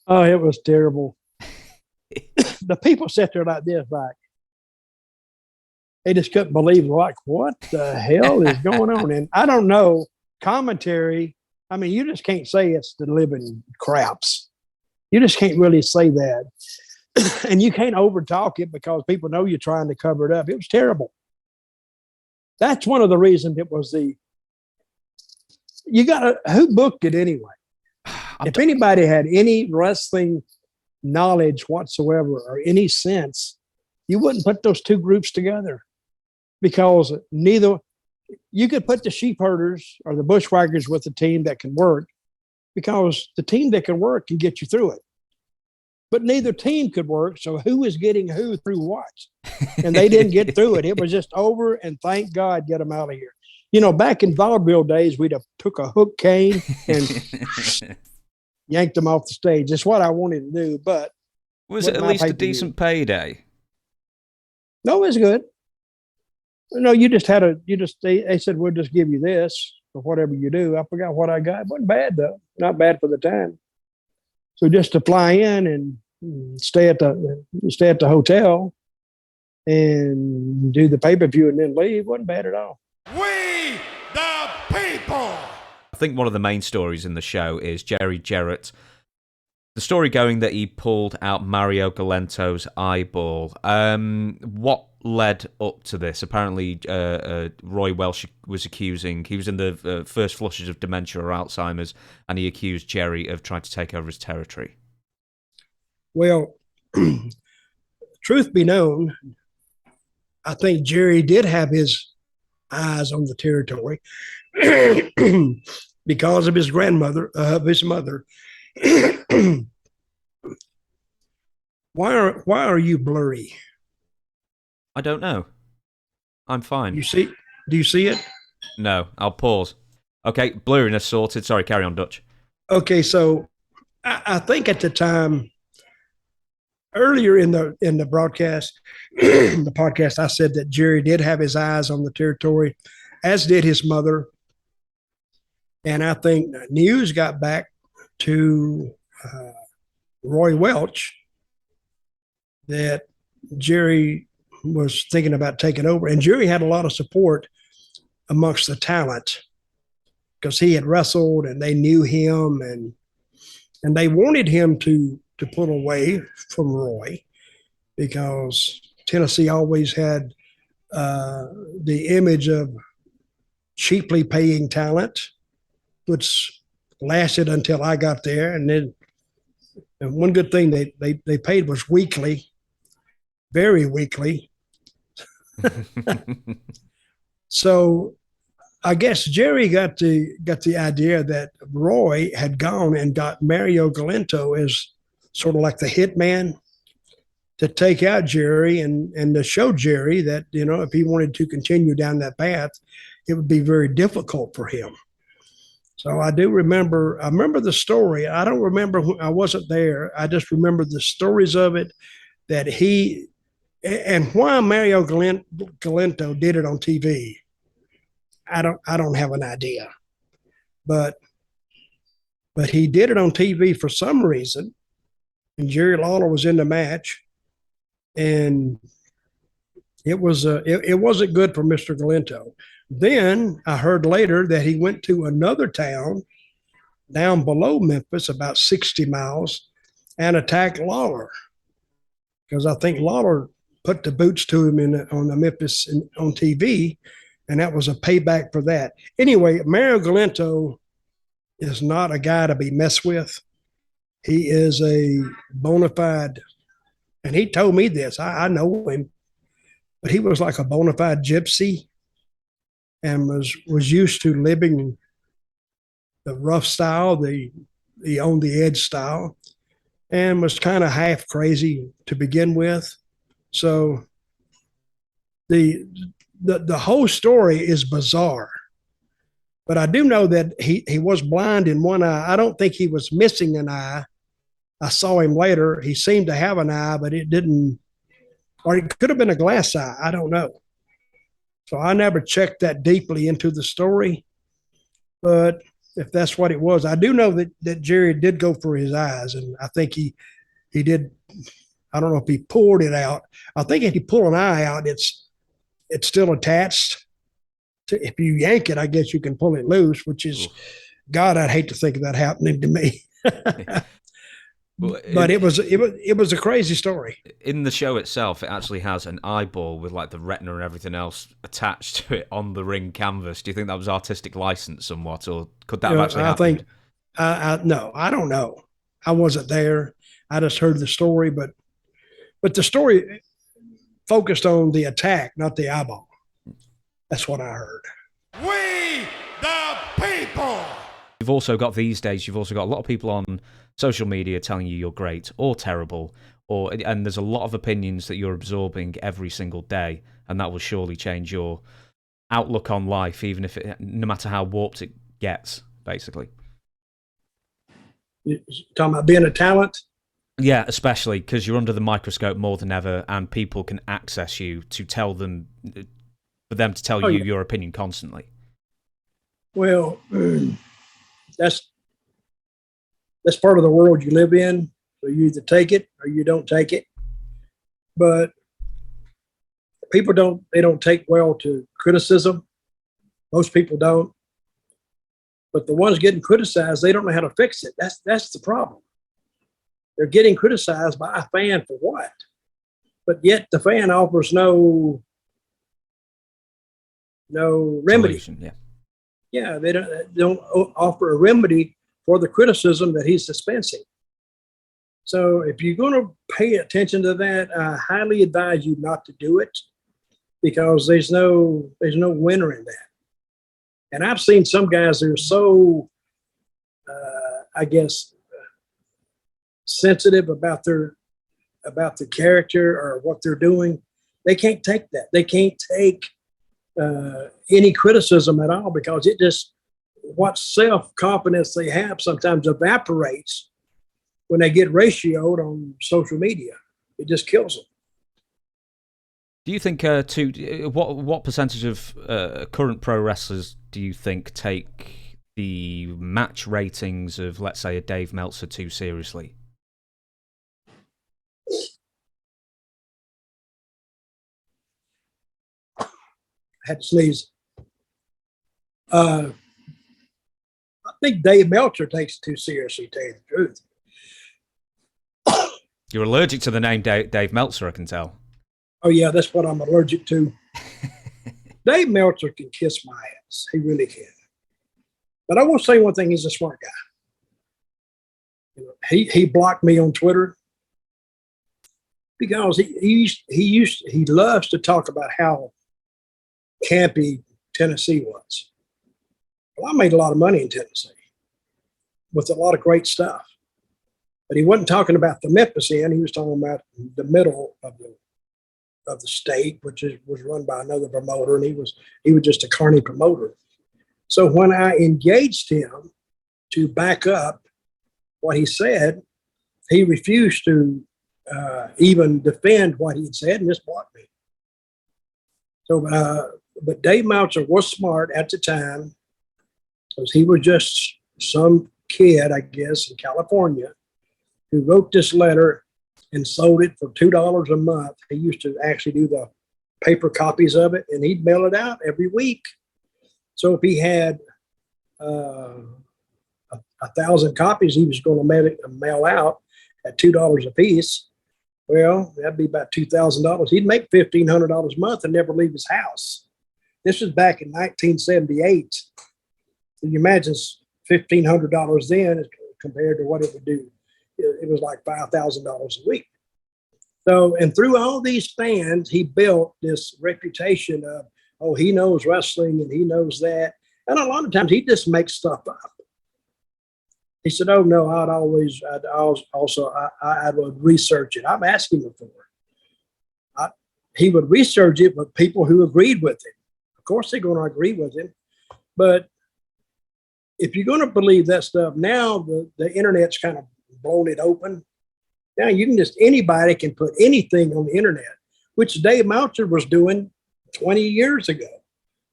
Oh, it was terrible. The people sat there like this, like, they just couldn't believe, like, what the hell is going on? And I don't know, commentary, I mean, you just can't say it's the living craps. You just can't really say that. And you can't overtalk it because people know you're trying to cover it up. It was terrible. That's one of the reasons it was who booked it anyway? If anybody had any wrestling knowledge whatsoever or any sense, you wouldn't put those two groups together, because you could put the sheep herders or the bushwhackers with a team that can work, because the team that can work can get you through it. But neither team could work, so who is getting who through what? And they didn't get through it. It was just over, and thank God, get them out of here. You know, back in vaudeville days, we'd have took a hook cane and yanked them off the stage. That's what I wanted to do, but... Was it at least a decent payday? No, it was good. No, they said, we'll just give you this for whatever you do. I forgot what I got. It wasn't bad, though. Not bad for the time. So just to fly in and stay at the hotel and do the pay-per-view and then leave wasn't bad at all. We the people. I think one of the main stories in the show is Jerry Jarrett. The story going that he pulled out Mario Galento's eyeball. What led up to this? Apparently, Roy Welsh was accusing... He was in the first flushes of dementia or Alzheimer's, and he accused Jerry of trying to take over his territory. Well, truth be known, I think Jerry did have his eyes on the territory because of his grandmother, of his mother. Why are you blurry? I don't know. I'm fine. Do you see it? No, I'll pause. Okay, blurriness sorted. Sorry, carry on, Dutch. Okay, so I think at the time, earlier in the broadcast, the podcast, I said that Jerry did have his eyes on the territory, as did his mother. And I think news got back to Roy Welch that Jerry was thinking about taking over. And Jerry had a lot of support amongst the talent because he had wrestled and they knew him, and they wanted him to pull away from Roy because Tennessee always had the image of cheaply paying talent, which lasted until I got there. And then one good thing they paid was weekly, very weekly. So I guess Jerry got the idea that Roy had gone and got Mario Galento as sort of like the hitman to take out Jerry and to show Jerry that, you know, if he wanted to continue down that path, it would be very difficult for him. So I remember the story. I don't remember I wasn't there. I just remember the stories of it, that he, and why Mario Galento did it on TV. I don't have an idea, but he did it on TV for some reason, and Jerry Lawler was in the match, and it wasn't good for Mr. Galento. Then I heard later that he went to another town down below Memphis, about 60 miles, and attacked Lawler, because I think Lawler put the boots to him on the Memphis on TV, and that was a payback for that. Anyway, Mario Galento is not a guy to be messed with. He is a bona fide, and he told me this, I know him, but he was like a bona fide gypsy and was used to living the rough style, the on the edge style, and was kind of half crazy to begin with. So the whole story is bizarre, but I do know that he was blind in one eye. I don't think he was missing an eye. I saw him later. He seemed to have an eye, but it didn't, or it could have been a glass eye. I don't know. So I never checked that deeply into the story. But if that's what it was, I do know that Jerry did go for his eyes, and I think he did. I don't know if he pulled it out. I think if you pull an eye out, it's still attached. If you yank it, I guess you can pull it loose, which is, God, I'd hate to think of that happening to me. But it was a crazy story. In the show itself, it actually has an eyeball with like the retina and everything else attached to it on the ring canvas. Do you think that was artistic license somewhat, or could that have actually happened? No, I don't know. I wasn't there. I just heard the story, but the story focused on the attack, not the eyeball. That's what I heard. We the people. You've also got these days, you've also got a lot of people on social media telling you you're great or terrible, and there's a lot of opinions that you're absorbing every single day, and that will surely change your outlook on life, even if no matter how warped it gets, basically. You're talking about being a talent? Yeah, especially because you're under the microscope more than ever, and people can access you to tell them, for them to tell you your opinion constantly. Well, that's part of the world you live in. So you either take it or you don't take it. But people don't take well to criticism. Most people don't. But the ones getting criticized, they don't know how to fix it. That's the problem. They're getting criticized by a fan for what? But yet the fan offers no remedy. Solution, yeah, they don't offer a remedy for the criticism that he's dispensing. So if you're going to pay attention to that, I highly advise you not to do it, because there's no winner in that. And I've seen some guys that are so, I guess, sensitive about the character or what they're doing. They can't take that. They can't take any criticism at all, because it just, what self-confidence they have sometimes evaporates when they get ratioed on social media. It just kills them. Do you think what percentage of current pro wrestlers do you think take the match ratings of, let's say, a Dave Meltzer too seriously? I had to sneeze. I think Dave Meltzer takes it too seriously, to tell you the truth. You're allergic to the name Dave Meltzer, I can tell. Oh, yeah, that's what I'm allergic to. Dave Meltzer can kiss my ass. He really can. But I will say one thing, he's a smart guy. You know, he blocked me on Twitter because he loves to talk about how campy Tennessee was. Well, I made a lot of money in Tennessee with a lot of great stuff. But he wasn't talking about the Memphis end. He was talking about the middle of the state, which was run by another promoter, and he was just a carny promoter. So when I engaged him to back up what he said, he refused to even defend what he said and just blocked me. So, but Dave Meltzer was smart at the time, because he was just some kid, I guess, in California, who wrote this letter and sold it for $2 a month. He used to actually do the paper copies of it, and he'd mail it out every week. So if he had 1,000 copies he was going to mail out at $2 a piece, well, that'd be about $2,000. He'd make $1,500 a month and never leave his house. This was back in 1978. So you imagine $1,500 then compared to what it would do. It was like $5,000 a week. So, and through all these fans, he built this reputation of, oh, he knows wrestling and he knows that. And a lot of times he just makes stuff up. He said, oh, no, I would research it. I'm asking him for it. He would research it with people who agreed with him. Of course, they're going to agree with him. But if you're going to believe that stuff, now the internet's kind of blown it open. Now you can anybody can put anything on the internet, which Dave Meltzer was doing 20 years ago.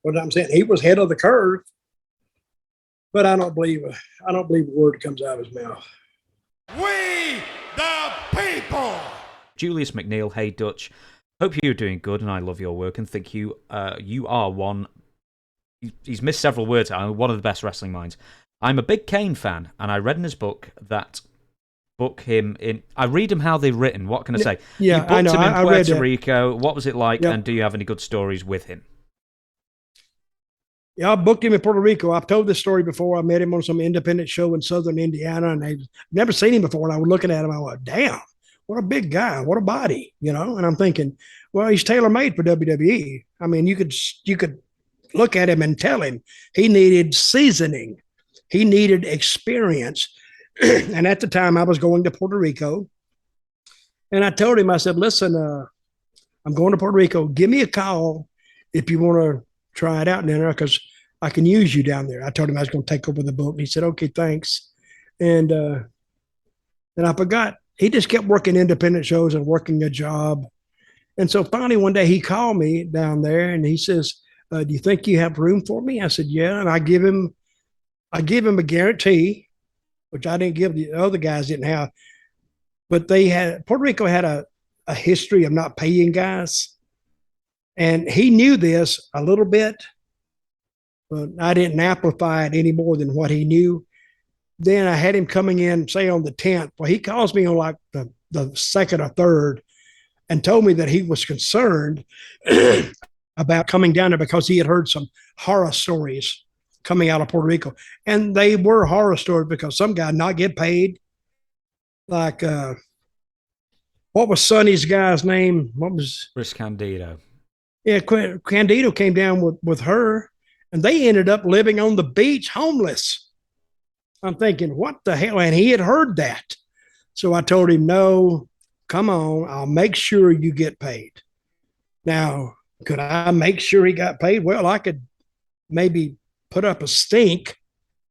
What I'm saying, he was ahead of the curve. But I don't believe a word comes out of his mouth. We the people. Julius McNeil, hey Dutch. Hope you're doing good, and I love your work, and think you are one. He's missed several words. One of the best wrestling minds. I'm a big Kane fan, and I read in his book that book him in. I read him how they're written. What can I say? Yeah, you booked I know. him in I read Puerto that. Rico. What was it like? Yep. And do you have any good stories with him? Yeah, I booked him in Puerto Rico. I've told this story before. I met him on some independent show in southern Indiana, and I've never seen him before. And I was looking at him. I went, damn, what a big guy. What a body, you know? And I'm thinking, well, he's tailor-made for WWE. I mean, you could look at him and tell him he needed seasoning. He needed experience. And at the time, I was going to Puerto Rico. And I told him, I said, listen, I'm going to Puerto Rico. Give me a call if you want to try it out down there, because I can use you down there. I told him I was going to take over the book. And he said, okay, thanks. And I forgot. He just kept working independent shows and working a job. And so finally one day he called me down there and he says, do you think you have room for me? I said, yeah. And I give him a guarantee, which I didn't give, the other guys didn't have. But Puerto Rico had a history of not paying guys. And he knew this a little bit, but I didn't amplify it any more than what he knew. Then I had him coming in, say on the 10th. Well, he calls me on like the second or third and told me that he was concerned about coming down there because he had heard some horror stories coming out of Puerto Rico. And they were horror stories because some guy not get paid. Like, what was Sonny's guy's name? What was Chris Candido? Yeah, Candido came down with her, and they ended up living on the beach homeless. I'm thinking, what the hell? And he had heard that. So I told him, no, come on, I'll make sure you get paid. Now, could I make sure he got paid? Well, I could maybe put up a stink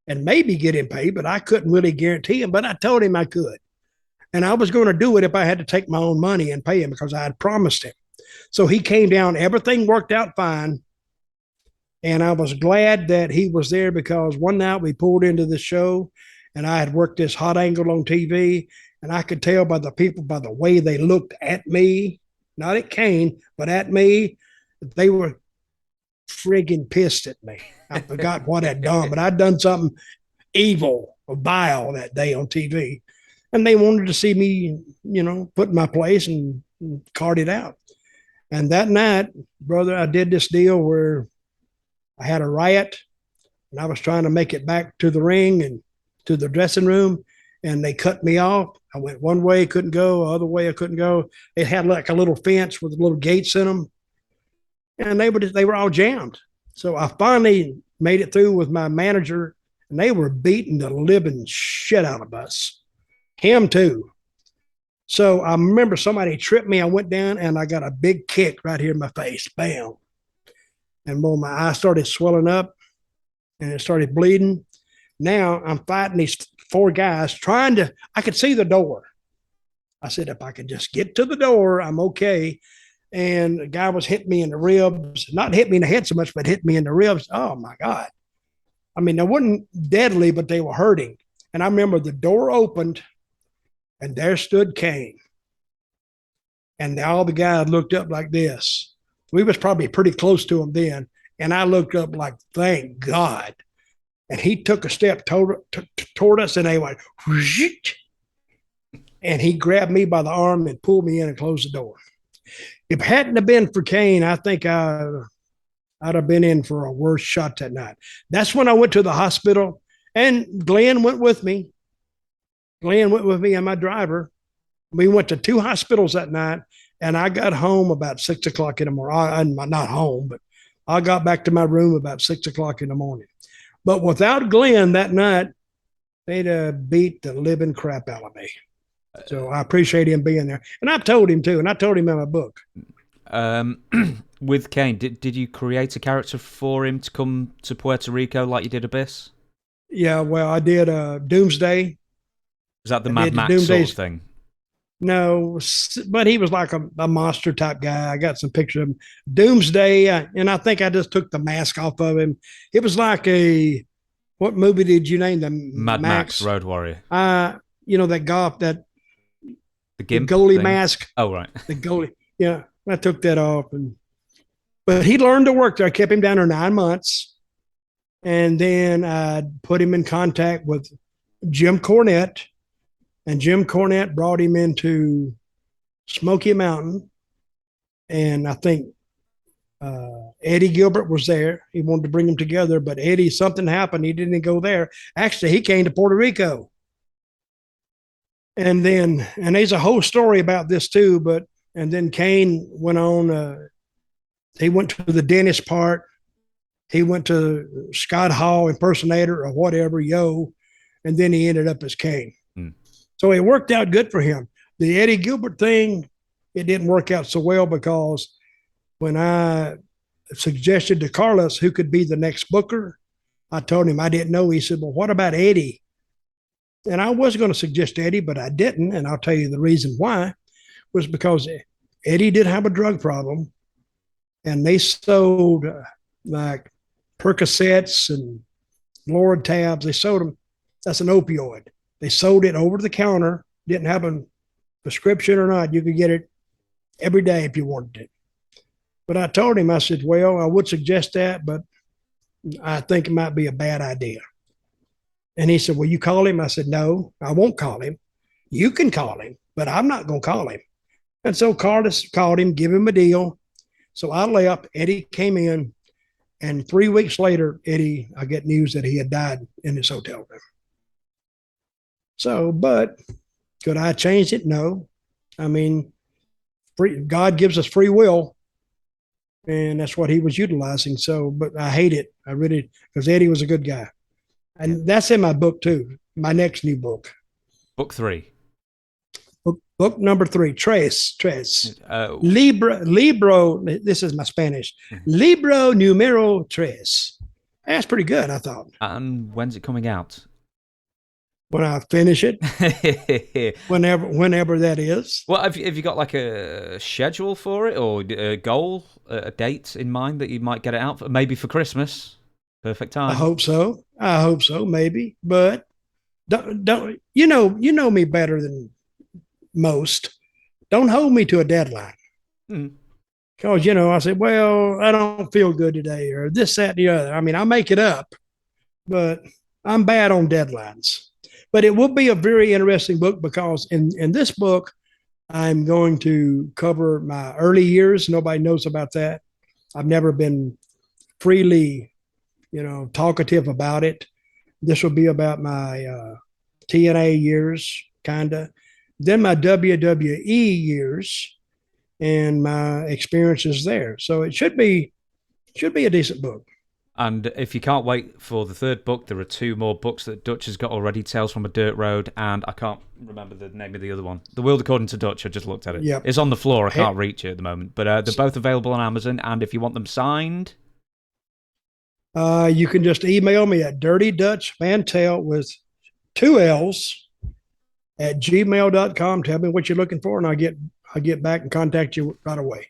and maybe get him paid, but I couldn't really guarantee him. But I told him I could. And I was going to do it if I had to take my own money and pay him because I had promised him. So he came down. Everything worked out fine. And I was glad that he was there because one night we pulled into the show and I had worked this hot angle on TV. And I could tell by the people, by the way they looked at me, not at Kane, but at me, they were friggin' pissed at me. I forgot what I'd done, but I'd done something evil or vile that day on TV. And they wanted to see me, put in my place and cart it out. And that night, brother, I did this deal where I had a riot and I was trying to make it back to the ring and to the dressing room, and they cut me off. I went one way, couldn't go, other way I couldn't go. It had like a little fence with little gates in them, and they were all jammed. So I finally made it through with my manager, and they were beating the living shit out of us. Him too. So I remember somebody tripped me. I went down and I got a big kick right here in my face. Bam. And boy, my eye started swelling up and it started bleeding. Now I'm fighting these 4 guys I could see the door. I said, if I could just get to the door, I'm okay. And the guy was hitting me in the ribs, not hit me in the head so much, but hit me in the ribs. Oh my God. I mean, they weren't deadly, but they were hurting. And I remember the door opened and there stood Kane. And all the guys looked up like this. We was probably pretty close to him then. And I looked up like, thank God. And he took a step toward us and they went, whoosh, and he grabbed me by the arm and pulled me in and closed the door. If it hadn't have been for Kane, I think I'd have been in for a worse shot that night. That's when I went to the hospital, and Glenn went with me. Glenn went with me and my driver. We went to 2 hospitals that night, and I got home about 6 o'clock in the morning. I'm not home, but I got back to my room about 6 o'clock in the morning. But without Glenn that night, they'd beat the living crap out of me. So I appreciate him being there. And I told him too, and I told him in my book. With Kane, did you create a character for him to come to Puerto Rico like you did Abyss? Yeah, well, I did Doomsday. Is that the Mad Max sort of thing? No, but he was like a monster type guy. I got some pictures of him. Doomsday, and I think I just took the mask off of him. It was like what movie did you name them? Mad Max Road Warrior. That golf, that The gimp goalie thing. mask. Oh, right. The goalie. Yeah, I took that off, but he learned to work there. I kept him down there 9 months, and then I put him in contact with Jim Cornette. And Jim Cornette brought him into Smoky Mountain. And I think Eddie Gilbert was there. He wanted to bring them together, but Eddie, something happened. He didn't go there. Actually, he came to Puerto Rico. And there's a whole story about this too, and then Kane went on, he went to the dentist part. He went to Scott Hall impersonator or whatever, and then he ended up as Kane. So it worked out good for him. The Eddie Gilbert thing, it didn't work out so well because when I suggested to Carlos who could be the next booker, I told him I didn't know. He said, well, what about Eddie? And I was going to suggest Eddie, but I didn't. And I'll tell you the reason why was because Eddie did have a drug problem, and they sold like Percocets and Lortabs. They sold them. That's an opioid. They sold it over the counter, didn't have a prescription or not. You could get it every day if you wanted it. But I told him, I said, well, I would suggest that, but I think it might be a bad idea. And he said, will you call him? I said, no, I won't call him. You can call him, but I'm not going to call him. And so Carlos called him, give him a deal. So I left. Eddie came in, and 3 weeks later, I get news that he had died in his hotel room. So, but could I change it? No. I mean, God gives us free will, and that's what he was utilizing. So, but I hate it. I really, because Eddie was a good guy. And that's in my book too, my next new book. Book 3. Book number 3, Tres. Libro, this is my Spanish. Libro numero 3. That's pretty good, I thought. And when's it coming out? When I finish it, whenever that is. Well, have you got like a schedule for it, or a goal, a date in mind that you might get it out for? Maybe for Christmas. Perfect time. I hope so. Maybe. But don't you know me better than most. Don't hold me to a deadline. Because I said, well, I don't feel good today, or this, that, and the other. I mean, I make it up, but I'm bad on deadlines. But it will be a very interesting book because in this book, I'm going to cover my early years. Nobody knows about that. I've never been freely, talkative about it. This will be about my TNA years, kind of. Then my WWE years and my experiences there. So it should be a decent book. And if you can't wait for the 3rd book, there are 2 more books that Dutch has got already, Tales from a Dirt Road, and I can't remember the name of the other one. The World According to Dutch, I just looked at it. Yep. It's on the floor, I can't reach it at the moment. But they're both available on Amazon, and if you want them signed... you can just email me at Dirty Dutch Mantell with 2 L's at gmail.com. Tell me what you're looking for, and I'll get back and contact you right away.